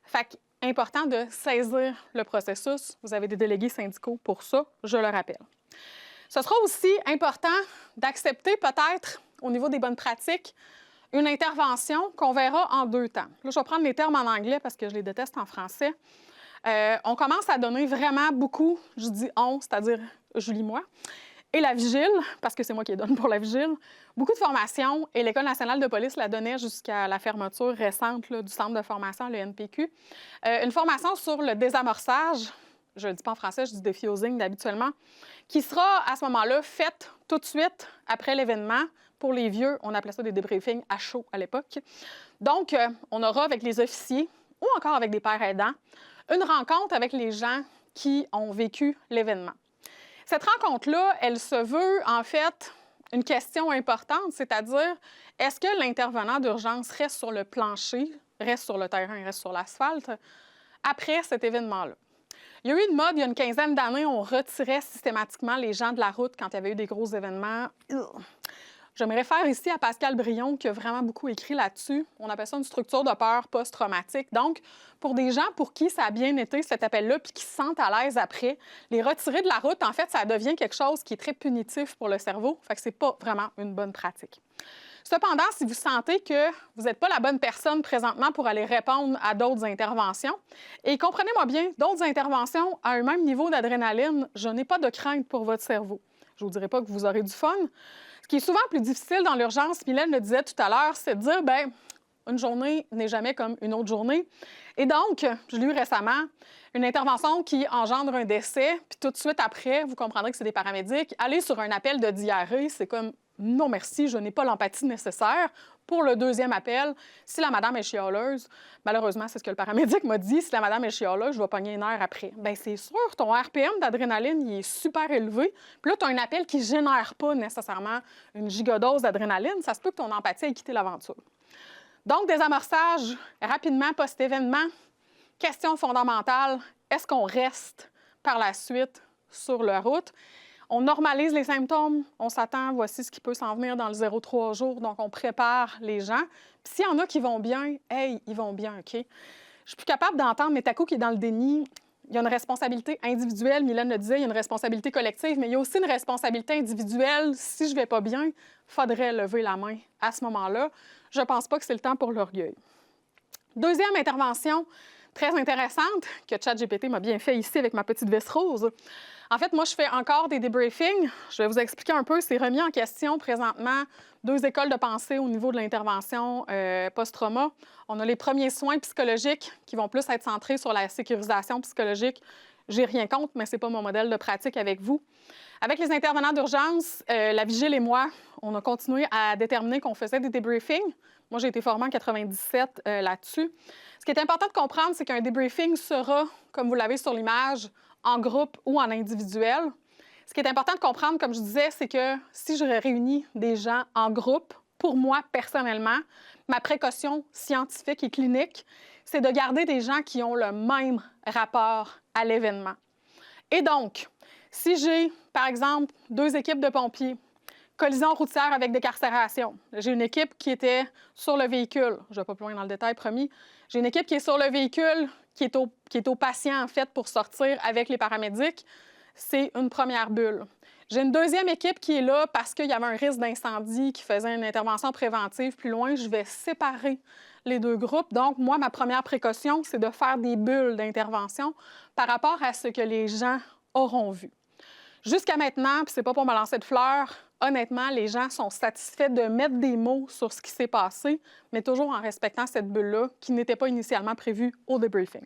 Speaker 3: Fait que important de saisir le processus. Vous avez des délégués syndicaux pour ça, je le rappelle. Ce sera aussi important d'accepter peut-être, au niveau des bonnes pratiques, une intervention qu'on verra en 2 temps. Là, je vais prendre les termes en anglais parce que je les déteste en français. On commence à donner vraiment beaucoup, je dis on, c'est-à-dire Julie, moi, et la vigile, parce que c'est moi qui les donne pour la vigile, beaucoup de formations, et l'École nationale de police la donnait jusqu'à la fermeture récente là, du centre de formation, le NPQ. Une formation sur le désamorçage, je ne le dis pas en français, je dis defusing habituellement, qui sera à ce moment-là faite tout de suite après l'événement. Pour les vieux, on appelait ça des débriefings à chaud à l'époque. Donc, on aura avec les officiers ou encore avec des pères aidants une rencontre avec les gens qui ont vécu l'événement. Cette rencontre-là, elle se veut, en fait, une question importante, c'est-à-dire, est-ce que l'intervenant d'urgence reste sur le plancher, reste sur le terrain, reste sur l'asphalte, après cet événement-là? Il y a eu une mode, il y a une quinzaine d'années, on retirait systématiquement les gens de la route quand il y avait eu des gros événements. Je me réfère ici à Pascal Brion, qui a vraiment beaucoup écrit là-dessus. On appelle ça une structure de peur post-traumatique. Donc, pour des gens pour qui ça a bien été, cet appel-là, puis qui se sentent à l'aise après, les retirer de la route, en fait, ça devient quelque chose qui est très punitif pour le cerveau. Fait que c'est pas vraiment une bonne pratique. Cependant, si vous sentez que vous n'êtes pas la bonne personne présentement pour aller répondre à d'autres interventions, et comprenez-moi bien, d'autres interventions à un même niveau d'adrénaline, je n'ai pas de crainte pour votre cerveau. Je ne vous dirai pas que vous aurez du fun. Ce qui est souvent plus difficile dans l'urgence, Mylène le disait tout à l'heure, c'est de dire, bien, une journée n'est jamais comme une autre journée. Et donc, je l'ai eu récemment, une intervention qui engendre un décès, puis tout de suite après, vous comprendrez que c'est des paramédics. Aller sur un appel de diarrhée, c'est comme, non merci, je n'ai pas l'empathie nécessaire. Pour le deuxième appel, si la madame est chialeuse, malheureusement, c'est ce que le paramédic m'a dit, si la madame est chialeuse, je vais pogner une heure après. Bien, c'est sûr, ton RPM d'adrénaline, il est super élevé. Puis là, tu as un appel qui ne génère pas nécessairement une gigadose d'adrénaline. Ça se peut que ton empathie ait quitté l'aventure. Donc, désamorçage rapidement post-événement. Question fondamentale, est-ce qu'on reste par la suite sur la route? On normalise les symptômes, on s'attend, voici ce qui peut s'en venir dans le 0-3 jours, donc on prépare les gens. Puis s'il y en a qui vont bien, hey, ils vont bien, OK? Je suis plus capable d'entendre Metako qui est dans le déni. Il y a une responsabilité individuelle, Mylène le disait, il y a une responsabilité collective, mais il y a aussi une responsabilité individuelle. Si je ne vais pas bien, il faudrait lever la main à ce moment-là. Je ne pense pas que c'est le temps pour l'orgueil. Deuxième intervention très intéressante que ChatGPT m'a bien fait ici avec ma petite veste rose. En fait, moi, je fais encore des débriefings. Je vais vous expliquer un peu. C'est remis en question présentement 2 écoles de pensée au niveau de l'intervention post-trauma. On a les premiers soins psychologiques qui vont plus être centrés sur la sécurisation psychologique. J'ai rien contre, mais ce n'est pas mon modèle de pratique avec vous. Avec les intervenants d'urgence, la Vigile et moi, on a continué à déterminer qu'on faisait des débriefings. Moi, j'ai été formée en 97 là-dessus. Ce qui est important de comprendre, c'est qu'un débriefing sera, comme vous l'avez sur l'image, en groupe ou en individuel. Ce qui est important de comprendre, comme je disais, c'est que si je réunis des gens en groupe, pour moi, personnellement, ma précaution scientifique et clinique, c'est de garder des gens qui ont le même rapport à l'événement. Et donc, si j'ai, par exemple, 2 équipes de pompiers, collision routière avec décarcération. J'ai une équipe qui était sur le véhicule. Je ne vais pas plus loin dans le détail, promis. J'ai une équipe qui est sur le véhicule, qui est au patient, en fait, pour sortir avec les paramédics. C'est une première bulle. J'ai une deuxième équipe qui est là parce qu'il y avait un risque d'incendie qui faisait une intervention préventive plus loin. Je vais séparer les 2 groupes. Donc, moi, ma première précaution, c'est de faire des bulles d'intervention par rapport à ce que les gens auront vu. Jusqu'à maintenant, puis c'est pas pour me lancer de fleurs, honnêtement, les gens sont satisfaits de mettre des mots sur ce qui s'est passé, mais toujours en respectant cette bulle-là qui n'était pas initialement prévue au débriefing.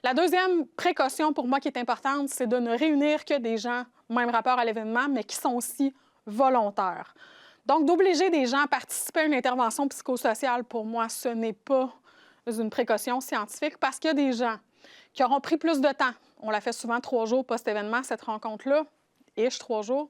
Speaker 3: La deuxième précaution pour moi qui est importante, c'est de ne réunir que des gens, même rapport à l'événement, mais qui sont aussi volontaires. Donc, d'obliger des gens à participer à une intervention psychosociale, pour moi, ce n'est pas une précaution scientifique parce qu'il y a des gens qui auront pris plus de temps. On l'a fait souvent 3 jours post-événement, cette rencontre-là. 3 jours.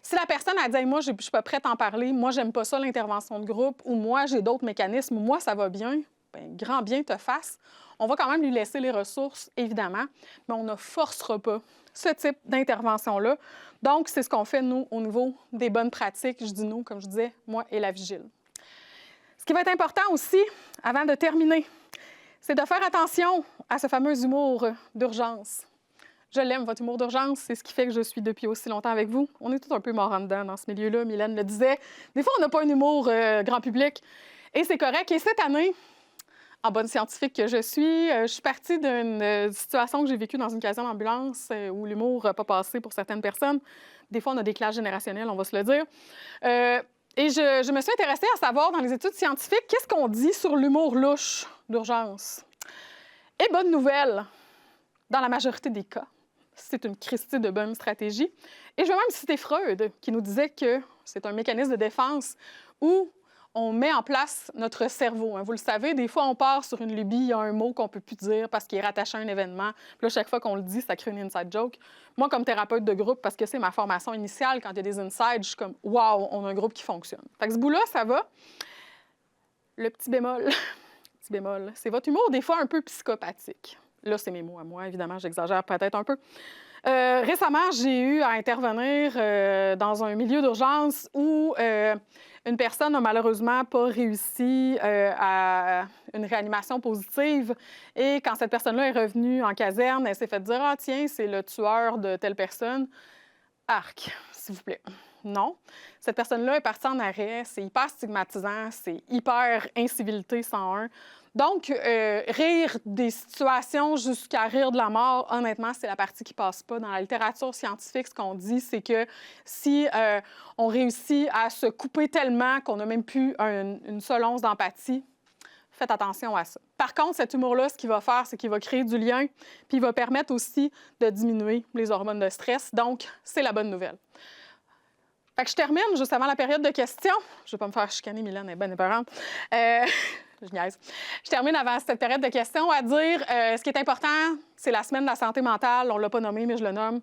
Speaker 3: Si la personne a dit hey, « moi, je ne suis pas prête à en parler, moi, j'aime pas ça l'intervention de groupe, ou moi, j'ai d'autres mécanismes, ou moi, ça va bien », bien, grand bien te fasse. On va quand même lui laisser les ressources, évidemment, mais on ne forcera pas ce type d'intervention-là. Donc, c'est ce qu'on fait, nous, au niveau des bonnes pratiques. Je dis nous, comme je disais, moi et la Vigile. Ce qui va être important aussi, avant de terminer, c'est de faire attention à ce fameux humour d'urgence. Je l'aime, votre humour d'urgence, c'est ce qui fait que je suis depuis aussi longtemps avec vous. On est tous un peu morts en dedans dans ce milieu-là, Mylène le disait. Des fois, on n'a pas un humour grand public, et c'est correct. Et cette année, en bonne scientifique que je suis partie d'une situation que j'ai vécue dans une caserne d'ambulance où l'humour n'a pas passé pour certaines personnes. Des fois, on a des classes générationnelles, on va se le dire. Et je me suis intéressée à savoir, dans les études scientifiques, qu'est-ce qu'on dit sur l'humour louche d'urgence. Et bonne nouvelle, dans la majorité des cas, c'est une Christie de bonne stratégie. Et je vais même citer Freud, qui nous disait que c'est un mécanisme de défense où on met en place notre cerveau. Vous le savez, des fois, on part sur une lubie, il y a un mot qu'on ne peut plus dire parce qu'il est rattaché à un événement. Puis là, chaque fois qu'on le dit, ça crée une inside joke. Moi, comme thérapeute de groupe, parce que c'est ma formation initiale, quand il y a des insides, je suis comme « wow, on a un groupe qui fonctionne ». Fait que ce bout-là, ça va. Le petit bémol, c'est votre humour, des fois, un peu psychopathique. Là, c'est mes mots à moi, évidemment, j'exagère peut-être un peu. Récemment, j'ai eu à intervenir dans un milieu d'urgence où une personne n'a malheureusement pas réussi à une réanimation positive et quand cette personne-là est revenue en caserne, elle s'est fait dire « Ah tiens, c'est le tueur de telle personne. » Arc, s'il vous plaît. Non. Cette personne-là est partie en arrêt, c'est hyper stigmatisant, c'est hyper incivilité 101. Donc, rire des situations jusqu'à rire de la mort, honnêtement, c'est la partie qui passe pas. Dans la littérature scientifique, ce qu'on dit, c'est que si on réussit à se couper tellement qu'on n'a même plus une seule once d'empathie, faites attention à ça. Par contre, cet humour-là, ce qu'il va faire, c'est qu'il va créer du lien, puis il va permettre aussi de diminuer les hormones de stress. Donc, c'est la bonne nouvelle. Fait que je termine juste avant la période de questions. Je ne vais pas me faire chicaner, Mylène, elle est bonne épeurante. Je niaise. Je termine avant cette période de questions à dire ce qui est important, c'est la semaine de la santé mentale. On ne l'a pas nommé, mais je le nomme.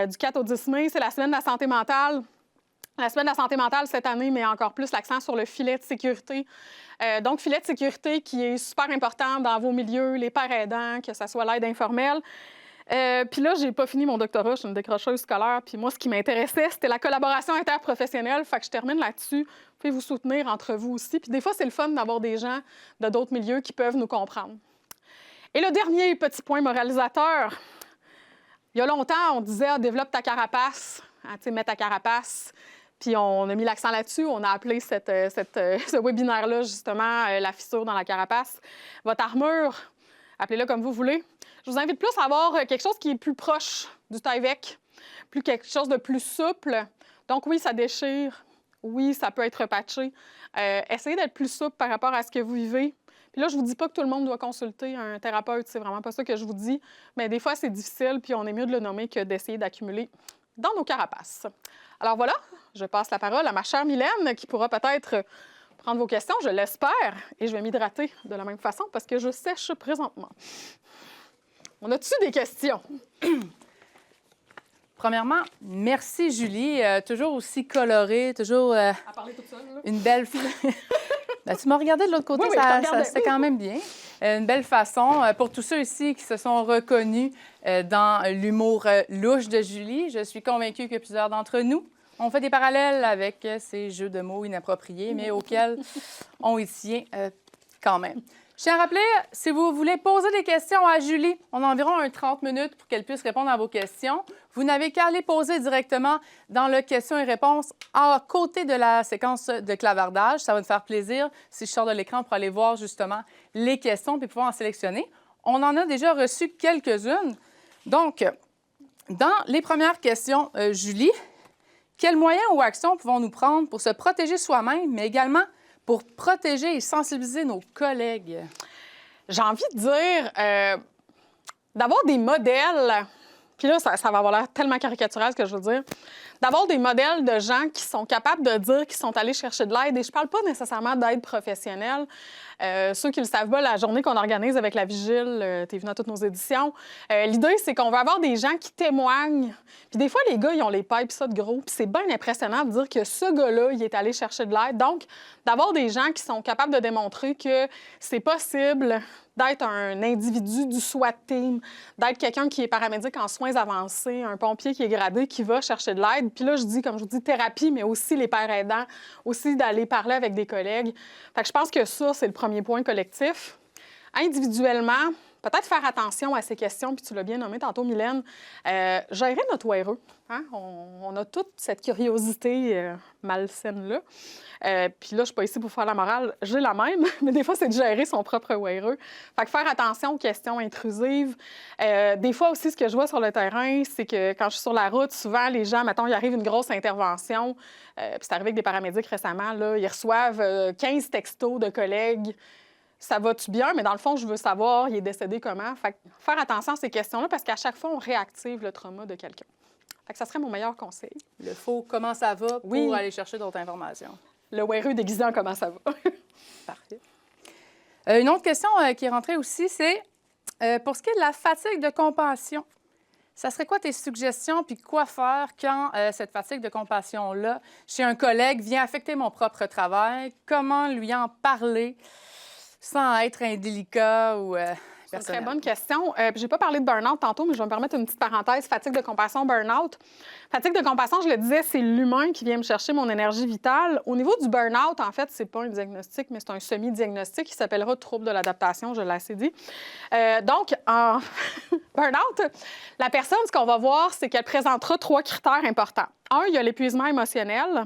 Speaker 3: Du 4 au 10 mai, c'est la semaine de la santé mentale. La semaine de la santé mentale, cette année, met encore plus l'accent sur le filet de sécurité. Donc, filet de sécurité qui est super important dans vos milieux, les pères aidants, que ce soit l'aide informelle. Puis là, j'ai pas fini mon doctorat, je suis une décrocheuse scolaire. Puis moi, ce qui m'intéressait, c'était la collaboration interprofessionnelle. Fait que je termine là-dessus. Vous pouvez vous soutenir entre vous aussi. Puis des fois, c'est le fun d'avoir des gens de d'autres milieux qui peuvent nous comprendre. Et le dernier petit point moralisateur. Il y a longtemps, on disait ah, « développe ta carapace hein, », tu sais, mets ta carapace. Puis on a mis l'accent là-dessus. On a appelé ce webinaire-là, justement, la fissure dans la carapace. Votre armure, appelez-le comme vous voulez. Je vous invite plus à avoir quelque chose qui est plus proche du Tyvek, plus quelque chose de plus souple. Donc oui, ça déchire. Oui, ça peut être patché. Essayez d'être plus souple par rapport à ce que vous vivez. Puis là, je vous dis pas que tout le monde doit consulter un thérapeute. C'est vraiment pas ça que je vous dis. Mais des fois, c'est difficile, puis on est mieux de le nommer que d'essayer d'accumuler dans nos carapaces. Alors voilà, je passe la parole à ma chère Mylène, qui pourra peut-être prendre vos questions, je l'espère, et je vais m'hydrater de la même façon parce que je sèche présentement. On a-tu des questions?
Speaker 4: Premièrement, merci Julie, toujours aussi colorée, toujours
Speaker 3: À parler toute seule, là.
Speaker 4: une belle... Ben, tu m'as regardé de l'autre côté,
Speaker 3: Oui,
Speaker 4: ça c'était quand même bien. Une belle façon. Pour tous ceux ici qui se sont reconnus dans l'humour louche de Julie, je suis convaincue que plusieurs d'entre nous ont fait des parallèles avec ces jeux de mots inappropriés, mais auxquels on y tient quand même. Je tiens à rappeler, si vous voulez poser des questions à Julie, on a environ 30 minutes pour qu'elle puisse répondre à vos questions. Vous n'avez qu'à les poser directement dans le questions et réponses à côté de la séquence de clavardage. Ça va nous faire plaisir si je sors de l'écran pour aller voir justement les questions puis pouvoir en sélectionner. On en a déjà reçu quelques-unes. Donc, dans les premières questions, Julie, quels moyens ou actions pouvons-nous prendre pour se protéger soi-même, mais également pour protéger et sensibiliser nos collègues?
Speaker 3: J'ai envie de dire d'avoir des modèles, puis là, ça va avoir l'air tellement caricatural ce que je veux dire, d'avoir des modèles de gens qui sont capables de dire qu'ils sont allés chercher de l'aide. Et je parle pas nécessairement d'aide professionnelle. Ceux qui le savent pas, la journée qu'on organise avec la Vigile, t'es venu à toutes nos éditions, l'idée, c'est qu'on va avoir des gens qui témoignent. Puis des fois, les gars, ils ont les pipes ça de gros. Puis c'est bien impressionnant de dire que ce gars-là, il est allé chercher de l'aide. Donc, d'avoir des gens qui sont capables de démontrer que c'est possible d'être un individu du SWAT team, d'être quelqu'un qui est paramédic en soins avancés, un pompier qui est gradé, qui va chercher de l'aide. Puis là, je dis, comme je vous dis, thérapie, mais aussi les pères aidants, aussi d'aller parler avec des collègues. Fait que je pense que ça, c'est le premier point collectif. Individuellement, peut-être faire attention à ces questions, puis tu l'as bien nommé tantôt, Mylène, gérer notre ORE. Hein? On a toute cette curiosité malsaine-là. Puis là, je ne suis pas ici pour faire la morale, j'ai la même, mais des fois, c'est de gérer son propre ORE. Fait que faire attention aux questions intrusives. Des fois aussi, ce que je vois sur le terrain, c'est que quand je suis sur la route, souvent, les gens, mettons, il arrive une grosse intervention, puis c'est arrivé avec des paramédics récemment, là, ils reçoivent 15 textos de collègues. Ça va-tu bien? Mais dans le fond, je veux savoir, il est décédé comment? Fait que faire attention à ces questions-là parce qu'à chaque fois, on réactive le trauma de quelqu'un. Fait que ça serait mon meilleur conseil.
Speaker 4: Le faux « comment ça va » pour aller chercher d'autres informations.
Speaker 3: Le WRE déguisé en « comment ça va ».
Speaker 4: Parfait. Une autre question qui est rentrée aussi, c'est pour ce qui est de la fatigue de compassion, ça serait quoi tes suggestions puis quoi faire quand cette fatigue de compassion-là, chez un collègue, vient affecter mon propre travail? Comment lui en parler sans être indélicat ou
Speaker 3: C'est une très bonne question. Je n'ai pas parlé de burn-out tantôt, mais je vais me permettre une petite parenthèse. Fatigue de compassion, burn-out. Fatigue de compassion, je le disais, c'est l'humain qui vient me chercher mon énergie vitale. Au niveau du burn-out, en fait, c'est pas un diagnostic, mais c'est un semi-diagnostic qui s'appellera trouble de l'adaptation, je l'ai assez dit. Donc, en burn-out, la personne, ce qu'on va voir, c'est qu'elle présentera 3 critères importants. 1, il y a l'épuisement émotionnel.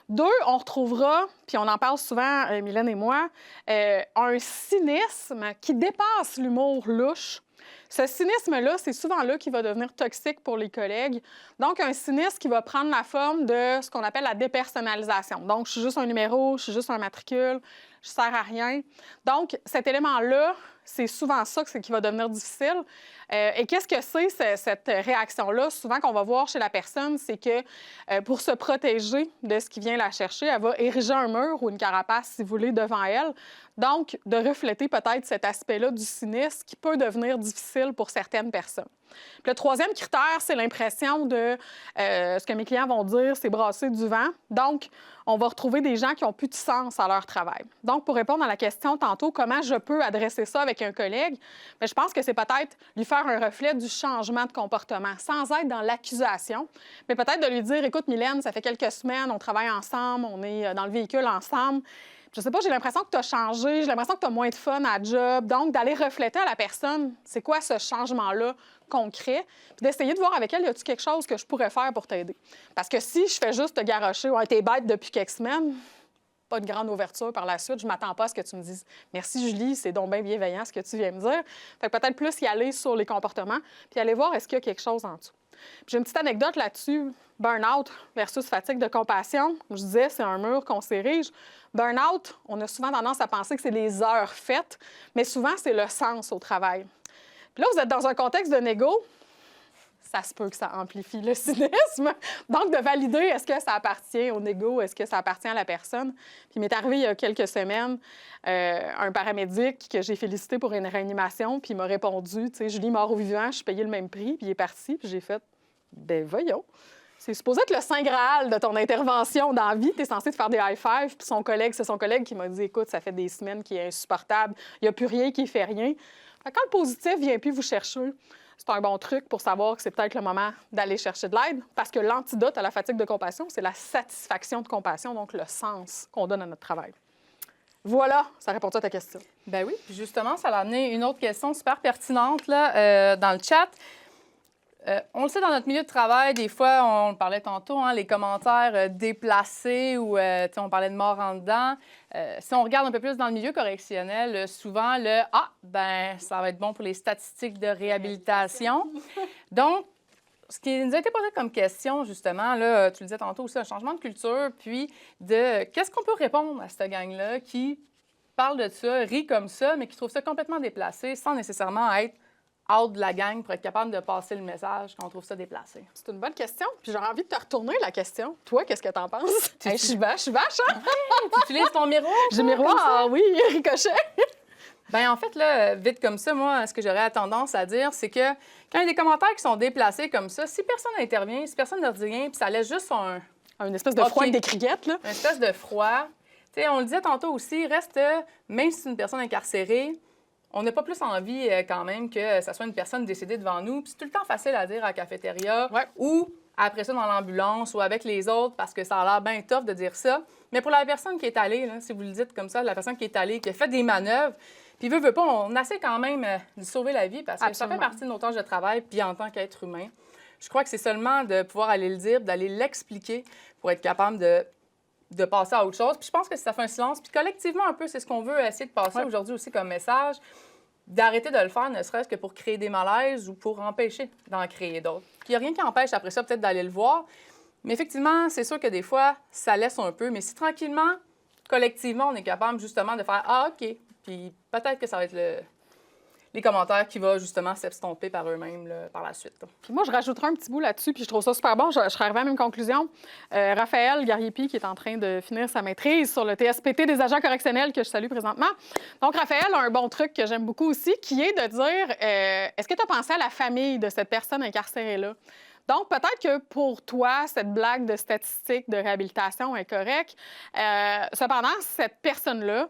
Speaker 3: 2, on retrouvera, puis on en parle souvent, Mylène et moi, un cynisme qui dépasse l'humour louche. Ce cynisme-là, c'est souvent là qui va devenir toxique pour les collègues. Donc, un cynisme qui va prendre la forme de ce qu'on appelle la dépersonnalisation. Donc, je suis juste un numéro, je suis juste un matricule, je ne sers à rien. Donc, cet élément-là, c'est souvent ça qui va devenir difficile. Et qu'est-ce que c'est, cette réaction-là? Souvent, qu'on va voir chez la personne, c'est que pour se protéger de ce qui vient la chercher, elle va ériger un mur ou une carapace, si vous voulez, devant elle. Donc, de refléter peut-être cet aspect-là du cynisme qui peut devenir difficile pour certaines personnes. Puis le 3e critère, c'est l'impression de ce que mes clients vont dire, c'est brasser du vent. Donc, on va retrouver des gens qui n'ont plus de sens à leur travail. Donc, pour répondre à la question tantôt, comment je peux adresser ça avec un collègue, bien, je pense que c'est peut-être lui faire un reflet du changement de comportement, sans être dans l'accusation, mais peut-être de lui dire, écoute, Mylène, ça fait quelques semaines, on travaille ensemble, on est dans le véhicule ensemble. Je sais pas, j'ai l'impression que tu as changé, j'ai l'impression que tu as moins de fun à job. Donc, d'aller refléter à la personne, c'est quoi ce changement-là concret, puis d'essayer de voir avec elle, y a-t-il quelque chose que je pourrais faire pour t'aider? Parce que si je fais juste te garrocher, ouais, t'es bête depuis quelques semaines, pas de grande ouverture par la suite, je m'attends pas à ce que tu me dises « Merci Julie, c'est donc bien bienveillant ce que tu viens me dire. » Fait que peut-être plus y aller sur les comportements, puis aller voir est-ce qu'il y a quelque chose en dessous. J'ai une petite anecdote là-dessus, burn-out versus fatigue de compassion. Je disais, c'est un mur qu'on s'érige. Burn-out, on a souvent tendance à penser que c'est les heures faites, mais souvent, c'est le sens au travail. Puis là, vous êtes dans un contexte de négo, ça se peut que ça amplifie le cynisme. Donc, de valider, est-ce que ça appartient au négo, est-ce que ça appartient à la personne. Puis il m'est arrivé il y a quelques semaines, un paramédic que j'ai félicité pour une réanimation, puis il m'a répondu, tu sais, Julie, mort ou vivant, je suis payé le même prix, puis il est parti, puis j'ai fait, ben voyons. C'est supposé être le saint Graal de ton intervention dans la vie. Tu es censé te faire des high-fives. Puis c'est son collègue qui m'a dit, écoute, ça fait des semaines qu'il est insupportable. Il n'y a plus rien qui fait rien. Fait que quand le positif vient plus vous chercher, c'est un bon truc pour savoir que c'est peut-être le moment d'aller chercher de l'aide. Parce que l'antidote à la fatigue de compassion, c'est la satisfaction de compassion, donc le sens qu'on donne à notre travail. Voilà, ça répond à ta question.
Speaker 4: Ben oui, puis justement, ça a amené une autre question super pertinente là, dans le chat. On le sait, dans notre milieu de travail, des fois, on le parlait tantôt, hein, les commentaires déplacés ou on parlait de mort en dedans. Si on regarde un peu plus dans le milieu correctionnel, souvent, ben ça va être bon pour les statistiques de réhabilitation. Donc, ce qui nous a été posé comme question, justement, là, tu le disais tantôt aussi, un changement de culture, puis de qu'est-ce qu'on peut répondre à cette gang-là qui parle de ça, rit comme ça, mais qui trouve ça complètement déplacé sans nécessairement être out de la gang pour être capable de passer le message qu'on trouve ça déplacé?
Speaker 3: C'est une bonne question. Puis j'aurais envie de te retourner la question. Toi, qu'est-ce que t'en penses? Hey, je suis vache, hein?
Speaker 4: Tu utilises ton miroir?
Speaker 3: J'ai miroir, ah oui, ricochet.
Speaker 4: Bien, en fait, là, vite comme ça, moi, ce que j'aurais tendance à dire, c'est que quand il y a des commentaires qui sont déplacés comme ça, si personne n'intervient, si personne ne dit rien, puis ça laisse juste
Speaker 3: une espèce de froid avec des criquettes, là.
Speaker 4: Une espèce de froid. Tu sais, on le disait tantôt aussi, reste, même si c'est une personne incarcérée, on n'a pas plus envie quand même que ça soit une personne décédée devant nous. Puis c'est tout le temps facile à dire à la cafétéria ou après ça dans l'ambulance ou avec les autres parce que ça a l'air bien tough de dire ça. Mais pour la personne qui est allée, là, si vous le dites comme ça, la personne qui est allée, qui a fait des manœuvres, puis veut pas, on essaie quand même de sauver la vie parce que ça fait partie de nos tâches de travail. Puis en tant qu'être humain, je crois que c'est seulement de pouvoir aller le dire, d'aller l'expliquer pour être capable de passer à autre chose. Puis je pense que ça fait un silence. Puis collectivement, un peu, c'est ce qu'on veut essayer de passer aujourd'hui aussi comme message, d'arrêter de le faire, ne serait-ce que pour créer des malaises ou pour empêcher d'en créer d'autres. Puis il n'y a rien qui empêche après ça peut-être d'aller le voir. Mais effectivement, c'est sûr que des fois, ça laisse un peu. Mais si tranquillement, collectivement, on est capable justement de faire « Ah, OK », puis peut-être que ça va être les commentaires qui vont justement s'estomper par eux-mêmes là, par la suite.
Speaker 3: Puis moi, je rajouterai un petit bout là-dessus, puis je trouve ça super bon. Je serais arrivée à la même conclusion. Raphaël Gariepi, qui est en train de finir sa maîtrise sur le TSPT des agents correctionnels, que je salue présentement. Donc, Raphaël a un bon truc que j'aime beaucoup aussi, qui est de dire est-ce que tu as pensé à la famille de cette personne incarcérée-là? Donc, peut-être que pour toi, cette blague de statistiques de réhabilitation est correcte. Cependant, cette personne-là,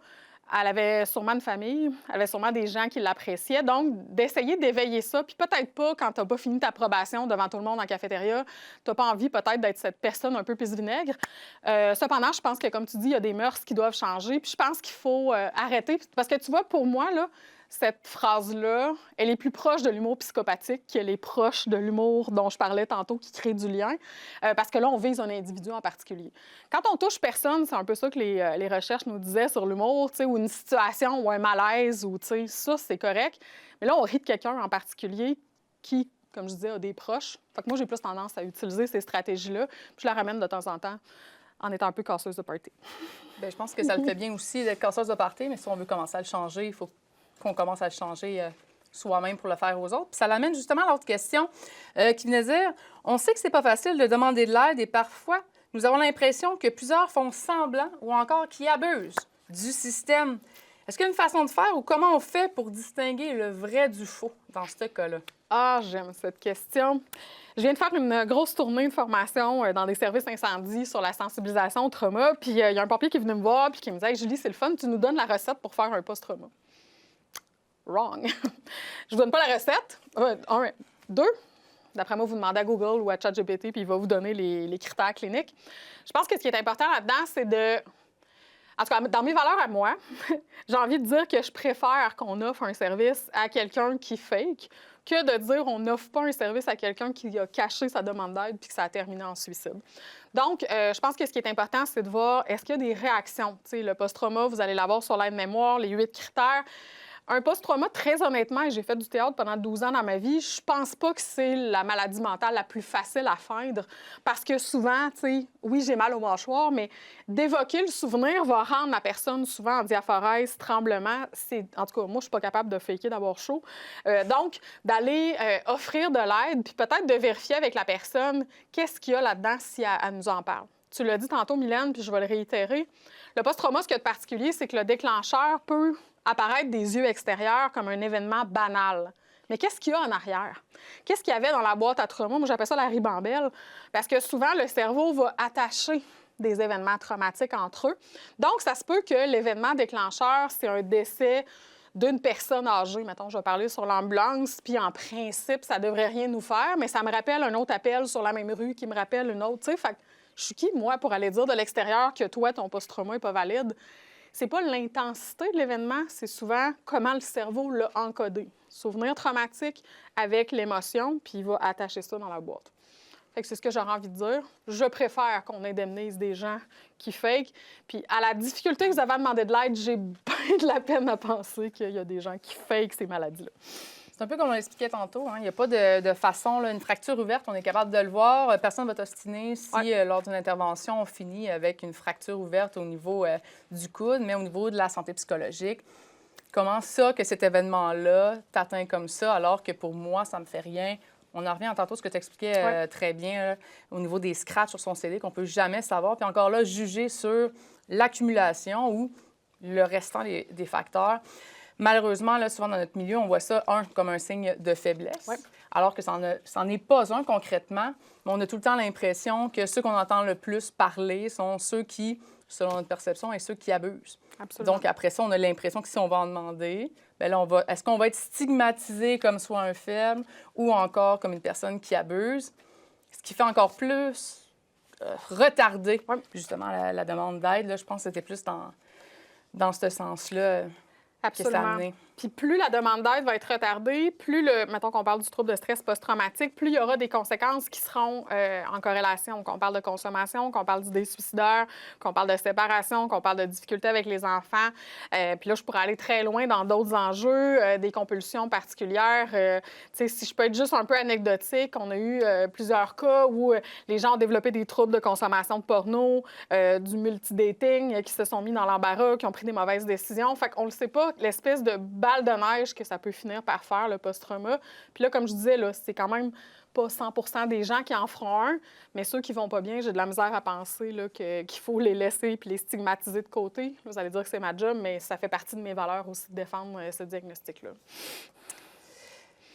Speaker 3: Elle avait sûrement une famille, elle avait sûrement des gens qui l'appréciaient. Donc, d'essayer d'éveiller ça, puis peut-être pas quand tu n'as pas fini ta probation devant tout le monde en cafétéria, tu n'as pas envie peut-être d'être cette personne un peu pisse-vinaigre. Cependant, je pense que, comme tu dis, il y a des mœurs qui doivent changer. Puis je pense qu'il faut arrêter. Parce que tu vois, pour moi, là, cette phrase-là, elle est plus proche de l'humour psychopathique qu'elle est proche de l'humour dont je parlais tantôt, qui crée du lien, parce que là, on vise un individu en particulier. Quand on touche personne, c'est un peu ça que les recherches nous disaient sur l'humour, ou une situation ou un malaise, ou ça, c'est correct. Mais là, on rit de quelqu'un en particulier qui, comme je disais, a des proches. Fait que moi, j'ai plus tendance à utiliser ces stratégies-là, puis je la ramène de temps en temps en étant un peu casseuse de party.
Speaker 4: Bien, je pense que ça le fait bien aussi d'être casseuse de party, mais si on veut commencer à le changer, il faut qu'on commence à le changer soi-même pour le faire aux autres. Puis ça l'amène justement à l'autre question qui venait dire, on sait que c'est pas facile de demander de l'aide et parfois, nous avons l'impression que plusieurs font semblant ou encore qui abusent du système. Est-ce qu'il y a une façon de faire ou comment on fait pour distinguer le vrai du faux dans ce cas-là?
Speaker 3: Ah, j'aime cette question. Je viens de faire une grosse tournée de formation dans des services incendies sur la sensibilisation au trauma. Puis il y a un pompier qui est venu me voir puis qui me disait hey, « Julie, c'est le fun, tu nous donnes la recette pour faire un post-trauma. » Wrong. Je vous donne pas la recette. Un, deux. D'après moi, vous demandez à Google ou à ChatGPT, puis il va vous donner les critères cliniques. Je pense que ce qui est important là-dedans, c'est de... En tout cas, dans mes valeurs à moi, j'ai envie de dire que je préfère qu'on offre un service à quelqu'un qui fake que de dire on n'offre pas un service à quelqu'un qui a caché sa demande d'aide puis que ça a terminé en suicide. Donc, je pense que ce qui est important, c'est de voir est-ce qu'il y a des réactions. Tu sais, le post-trauma, vous allez l'avoir sur l'aide-mémoire, les 8 critères. Un post-trauma, très honnêtement, et j'ai fait du théâtre pendant 12 ans dans ma vie, je pense pas que c'est la maladie mentale la plus facile à feindre parce que souvent, tu sais, oui, j'ai mal au mâchoire, mais d'évoquer le souvenir va rendre la personne souvent en diaphorèse, tremblement. En tout cas, moi, je suis pas capable de faker d'avoir chaud. Donc, d'aller offrir de l'aide, puis peut-être de vérifier avec la personne qu'est-ce qu'il y a là-dedans si elle nous en parle. Tu l'as dit tantôt, Mylène, puis je vais le réitérer. Le post-trauma, ce qu'il y a de particulier, c'est que le déclencheur peut apparaître des yeux extérieurs comme un événement banal. Mais qu'est-ce qu'il y a en arrière? Qu'est-ce qu'il y avait dans la boîte à trauma? Moi, j'appelle ça la ribambelle, parce que souvent, le cerveau va attacher des événements traumatiques entre eux. Donc, ça se peut que l'événement déclencheur, c'est un décès d'une personne âgée. Mettons, je vais parler sur l'ambulance, puis en principe, ça devrait rien nous faire, mais ça me rappelle un autre appel sur la même rue qui me rappelle une autre. Tu sais, fait que je suis qui, moi, pour aller dire de l'extérieur que toi, ton post-trauma n'est pas valide? C'est pas l'intensité de l'événement, c'est souvent comment le cerveau l'a encodé. Souvenir traumatique avec l'émotion, puis il va attacher ça dans la boîte. Fait que c'est ce que j'aurais envie de dire. Je préfère qu'on indemnise des gens qui fake. Puis à la difficulté que vous avez à demander de l'aide, j'ai bien de la peine à penser qu'il y a des gens qui fake ces maladies-là.
Speaker 4: C'est un peu comme on l'expliquait tantôt. Hein? Il n'y a pas de façon, là, une fracture ouverte, on est capable de le voir. Personne ne va t'ostiner si, lors d'une intervention, on finit avec une fracture ouverte au niveau du coude, mais au niveau de la santé psychologique. Comment ça, que cet événement-là t'atteint comme ça, alors que pour moi, ça ne me fait rien? On en revient à tantôt ce que tu expliquais très bien là, au niveau des scratchs sur son CD qu'on ne peut jamais savoir. Puis encore là, juger sur l'accumulation ou le restant des facteurs. Malheureusement, là, souvent dans notre milieu, on voit ça, comme un signe de faiblesse, alors que ça n'en est pas un concrètement. Mais on a tout le temps l'impression que ceux qu'on entend le plus parler sont ceux qui, selon notre perception, et ceux qui abusent. Absolument. Donc, après ça, on a l'impression que si on va en demander, bien là, est-ce qu'on va être stigmatisé comme soit un faible ou encore comme une personne qui abuse? Ce qui fait encore plus retarder, justement, la demande d'aide. Là, je pense que c'était plus dans ce sens-là.
Speaker 3: Absolument. Puis plus la demande d'aide va être retardée, plus mettons qu'on parle du trouble de stress post-traumatique, plus il y aura des conséquences qui seront en corrélation. Qu'on parle de consommation, qu'on parle d'idées suicidaires, qu'on parle de séparation, qu'on parle de difficultés avec les enfants. Puis là, je pourrais aller très loin dans d'autres enjeux, des compulsions particulières. Tu sais, si je peux être juste un peu anecdotique, on a eu plusieurs cas où les gens ont développé des troubles de consommation de porno, du multidating, qui se sont mis dans l'embarras, qui ont pris des mauvaises décisions. Fait qu'on le sait pas, l'espèce de balle de neige que ça peut finir par faire, le post-trauma. Puis là, comme je disais, là, c'est quand même pas 100% des gens qui en feront un, mais ceux qui vont pas bien, j'ai de la misère à penser là, qu'il faut les laisser puis les stigmatiser de côté. Vous allez dire que c'est ma job, mais ça fait partie de mes valeurs aussi de défendre ce diagnostic-là.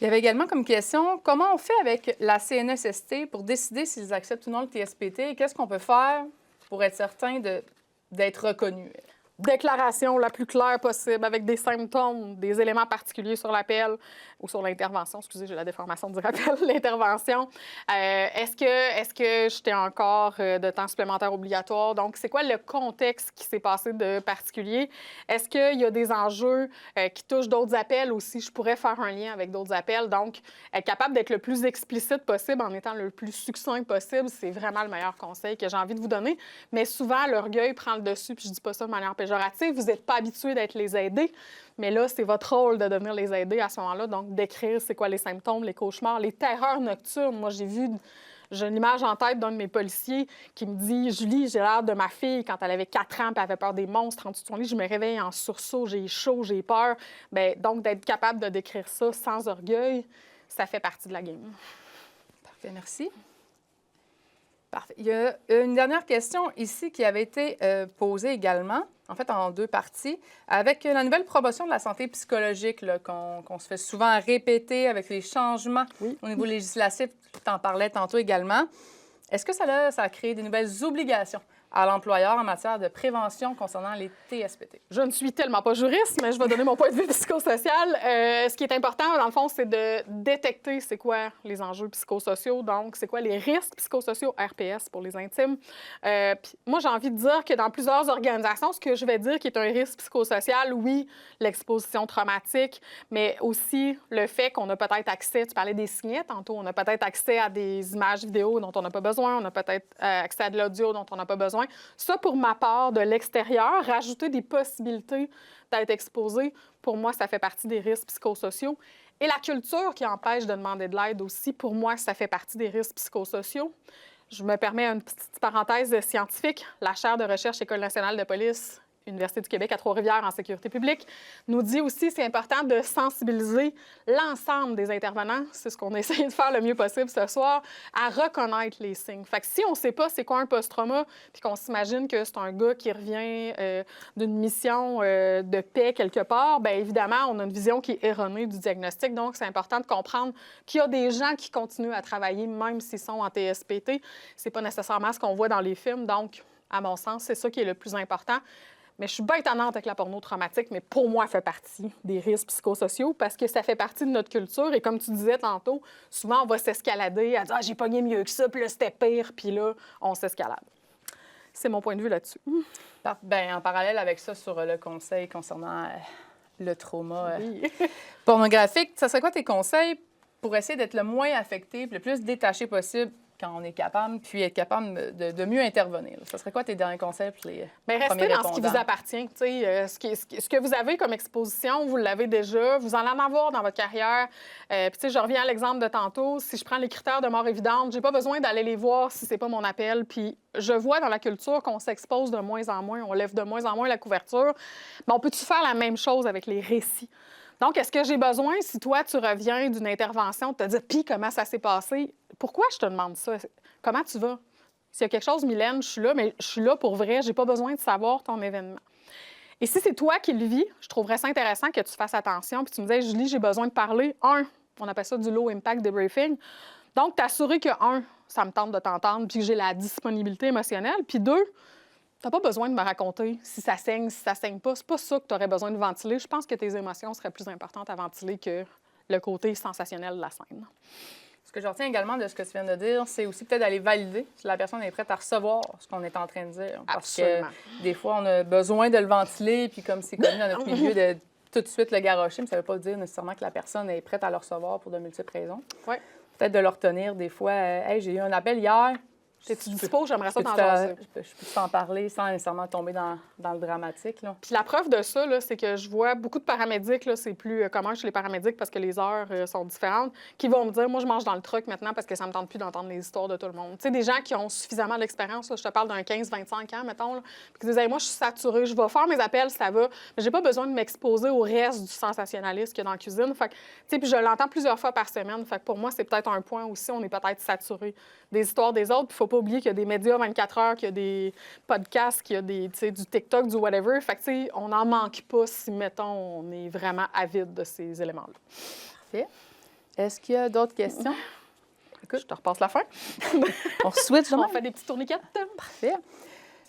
Speaker 4: Il y avait également comme question, comment on fait avec la CNESST pour décider s'ils acceptent ou non le TSPT et qu'est-ce qu'on peut faire pour être certain d'être reconnu?
Speaker 3: déclaration la plus claire possible avec des symptômes, des éléments particuliers sur l'appel ou sur l'intervention. Excusez, j'ai la déformation du rappel, l'intervention. Est-ce que j'étais encore de temps supplémentaire obligatoire? Donc, c'est quoi le contexte qui s'est passé de particulier? Est-ce qu'il y a des enjeux qui touchent d'autres appels aussi? Je pourrais faire un lien avec d'autres appels. Donc, être capable d'être le plus explicite possible en étant le plus succinct possible, c'est vraiment le meilleur conseil que j'ai envie de vous donner. Mais souvent, l'orgueil prend le dessus, puis je dis pas ça de manière péjorative. Vous n'êtes pas habitué d'être les aidés, mais là, c'est votre rôle de devenir les aidés à ce moment-là. Donc, d'écrire c'est quoi les symptômes, les cauchemars, les terreurs nocturnes. Moi, j'ai une image en tête d'un de mes policiers qui me dit « Julie, j'ai l'air de ma fille quand elle avait 4 ans puis elle avait peur des monstres en dessous de son lit. Je me réveille en sursaut, j'ai chaud, j'ai peur. » Bien, donc, d'être capable de décrire ça sans orgueil, ça fait partie de la game.
Speaker 4: Parfait, merci. Parfait. Il y a une dernière question ici qui avait été posée également, en fait en 2 parties, avec la nouvelle promotion de la santé psychologique qu'on se fait souvent répéter avec les changements au niveau législatif. Tu en parlais tantôt également. Est-ce que ça a créé des nouvelles obligations à l'employeur en matière de prévention concernant les TSPT?
Speaker 3: Je ne suis tellement pas juriste, mais je vais donner mon point de vue psychosocial. Ce qui est important, dans le fond, c'est de détecter c'est quoi les enjeux psychosociaux, donc c'est quoi les risques psychosociaux, RPS pour les intimes. Puis moi, j'ai envie de dire que dans plusieurs organisations, ce que je vais dire qui est un risque psychosocial, oui, l'exposition traumatique, mais aussi le fait qu'on a peut-être accès, tu parlais des signets tantôt, on a peut-être accès à des images vidéo dont on n'a pas besoin, on a peut-être accès à de l'audio dont on n'a pas besoin. Ça, pour ma part, de l'extérieur, rajouter des possibilités d'être exposé, pour moi, ça fait partie des risques psychosociaux. Et la culture qui empêche de demander de l'aide aussi, pour moi, ça fait partie des risques psychosociaux. Je me permets une petite parenthèse scientifique. La chaire de recherche École nationale de police, Université du Québec à Trois-Rivières en sécurité publique, nous dit aussi que c'est important de sensibiliser l'ensemble des intervenants, c'est ce qu'on essaie de faire le mieux possible ce soir, à reconnaître les signes. Fait que si on ne sait pas c'est quoi un post-trauma, puis qu'on s'imagine que c'est un gars qui revient d'une mission de paix quelque part, bien évidemment, on a une vision qui est erronée du diagnostic. Donc, c'est important de comprendre qu'il y a des gens qui continuent à travailler même s'ils sont en TSPT. C'est pas nécessairement ce qu'on voit dans les films. Donc, à mon sens, c'est ça qui est le plus important. Mais je suis bien étonnante avec la porno traumatique, mais pour moi, elle fait partie des risques psychosociaux parce que ça fait partie de notre culture. Et comme tu disais tantôt, souvent, on va s'escalader à dire « Ah, j'ai pogné mieux que ça, puis là, c'était pire. » Puis là, on s'escalade. C'est mon point de vue là-dessus.
Speaker 4: Bien, en parallèle avec ça, sur le conseil concernant le trauma pornographique, ça serait quoi tes conseils pour essayer d'être le moins affecté, le plus détaché possible quand on est capable, puis être capable de mieux intervenir? Ça serait quoi tes derniers conseils pour les
Speaker 3: restez dans ce qui vous appartient. Ce que vous avez comme exposition, vous l'avez déjà. Vous allez en avoir dans votre carrière. Puis, je reviens à l'exemple de tantôt. Si je prends les critères de mort évidente, j'ai pas besoin d'aller les voir si c'est pas mon appel. Puis, je vois dans la culture qu'on s'expose de moins en moins, on lève de moins en moins la couverture. Mais on peut-tu faire la même chose avec les récits? Donc, est-ce que j'ai besoin, si toi, tu reviens d'une intervention, de te dire « Puis, comment ça s'est passé? » Pourquoi je te demande ça? Comment tu vas? S'il y a quelque chose, Mylène, je suis là, mais je suis là pour vrai. J'ai pas besoin de savoir ton événement. Et si c'est toi qui le vis, je trouverais ça intéressant que tu fasses attention puis tu me disais « Julie, j'ai besoin de parler. » On appelle ça du low impact debriefing. Donc, t'assurer que, ça me tente de t'entendre puis que j'ai la disponibilité émotionnelle. Puis 2, t'as pas besoin de me raconter si ça saigne, si ça saigne pas. C'est pas ça que tu aurais besoin de ventiler. Je pense que tes émotions seraient plus importantes à ventiler que le côté sensationnel de la scène.
Speaker 4: Ce que je retiens également de ce que tu viens de dire, c'est aussi peut-être d'aller valider si la personne est prête à recevoir ce qu'on est en train de dire. Parce que des fois, on a besoin de le ventiler, puis comme c'est connu dans notre milieu, de tout de suite le garrocher, mais ça ne veut pas dire nécessairement que la personne est prête à le recevoir pour de multiples raisons.
Speaker 3: Ouais.
Speaker 4: Peut-être de le retenir des fois. Hey, j'ai eu un appel hier.
Speaker 3: Tu dispo, j'aimerais ça t'en jaser.
Speaker 4: Je peux t'en parler sans nécessairement tomber dans le dramatique. Là.
Speaker 3: Puis la preuve de ça, c'est que je vois beaucoup de paramédics, là, c'est plus commun chez les paramédics parce que les heures sont différentes, qui vont me dire, moi, je mange dans le truck maintenant parce que ça me tente plus d'entendre les histoires de tout le monde. Tu sais, des gens qui ont suffisamment d'expérience, je te parle d'un 15-25 ans, mettons, là, puis qui disent, hey, moi, je suis saturée, je vais faire mes appels, ça va, mais j'ai pas besoin de m'exposer au reste du sensationnalisme qu'il y a dans la cuisine. Fait que, tu sais, puis je l'entends plusieurs fois par semaine. Fait que pour moi, c'est peut-être un point aussi, on est peut-être saturé des histoires des autres. Puis il faut pas oublier qu'il y a des médias 24 heures, qu'il y a des podcasts, qu'il y a des, du TikTok, du whatever. Fait que, tu sais, on n'en manque pas si, mettons, on est vraiment avide de ces éléments-là.
Speaker 4: Parfait. Est-ce qu'il y a d'autres questions?
Speaker 3: Écoute, je te repasse la fin.
Speaker 4: On switch,
Speaker 3: On fait des petits tourniquettes.
Speaker 4: Parfait.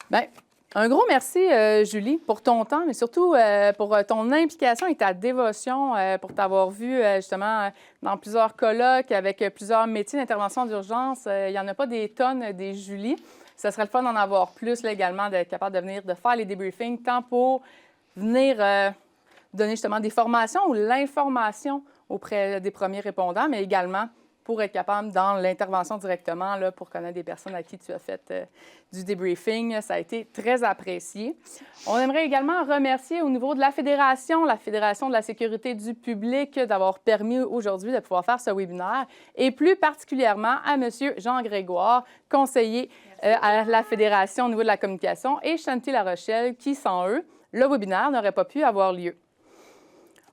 Speaker 4: Bien, Un gros merci, Julie, pour ton temps, mais surtout pour ton implication et ta dévotion, pour t'avoir vu justement dans plusieurs colloques avec plusieurs métiers d'intervention d'urgence. Il n'y en a pas des tonnes des Julie. Ça serait le fun d'en avoir plus là, également, d'être capable de venir, de faire les débriefings, tant pour venir donner justement des formations ou l'information auprès des premiers répondants, mais également pour être capable dans l'intervention directement, là, pour connaître des personnes à qui tu as fait du débriefing. Ça a été très apprécié. On aimerait également remercier au niveau de la Fédération de la sécurité du public, d'avoir permis aujourd'hui de pouvoir faire ce webinaire, et plus particulièrement à M. Jean Grégoire, conseiller à la Fédération au niveau de la communication, et Chanty Larochelle, qui, sans eux, le webinaire n'aurait pas pu avoir lieu.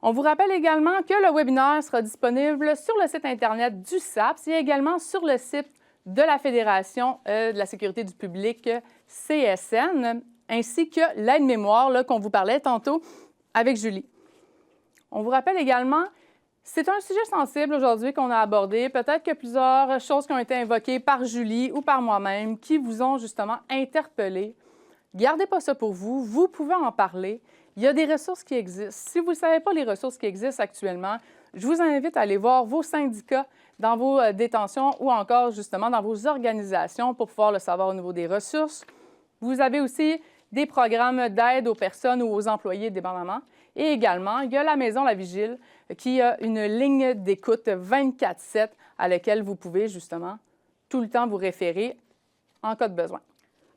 Speaker 4: On vous rappelle également que le webinaire sera disponible sur le site Internet du SAPS et également sur le site de la Fédération de la sécurité du public CSN, ainsi que l'aide-mémoire qu'on vous parlait tantôt avec Julie. On vous rappelle également, c'est un sujet sensible aujourd'hui qu'on a abordé. Peut-être que plusieurs choses qui ont été invoquées par Julie ou par moi-même qui vous ont justement interpellé. Gardez pas ça pour vous, vous pouvez en parler. Il y a des ressources qui existent. Si vous ne savez pas les ressources qui existent actuellement, je vous invite à aller voir vos syndicats dans vos détentions ou encore justement dans vos organisations pour pouvoir le savoir au niveau des ressources. Vous avez aussi des programmes d'aide aux personnes ou aux employés dépendamment. Et également, il y a la Maison La Vigile qui a une ligne d'écoute 24/7 à laquelle vous pouvez justement tout le temps vous référer en cas de besoin.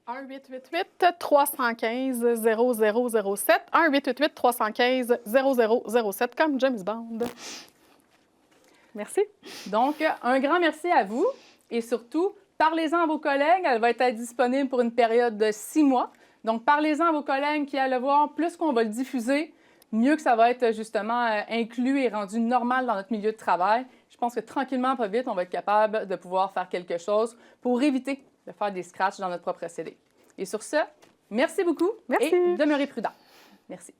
Speaker 3: 1-888-315-0007. 1-888-315-0007, comme James Bond. Merci.
Speaker 4: Donc, un grand merci à vous et surtout, parlez-en à vos collègues. Elle va être disponible pour une période de 6 mois. Donc, parlez-en à vos collègues qui allent le voir. Plus qu'on va le diffuser, mieux que ça va être justement inclus et rendu normal dans notre milieu de travail. Je pense que tranquillement, pas vite, on va être capable de pouvoir faire quelque chose pour éviter de faire des scratchs dans notre propre CD. Et sur ce, merci beaucoup et demeurez prudents. Merci.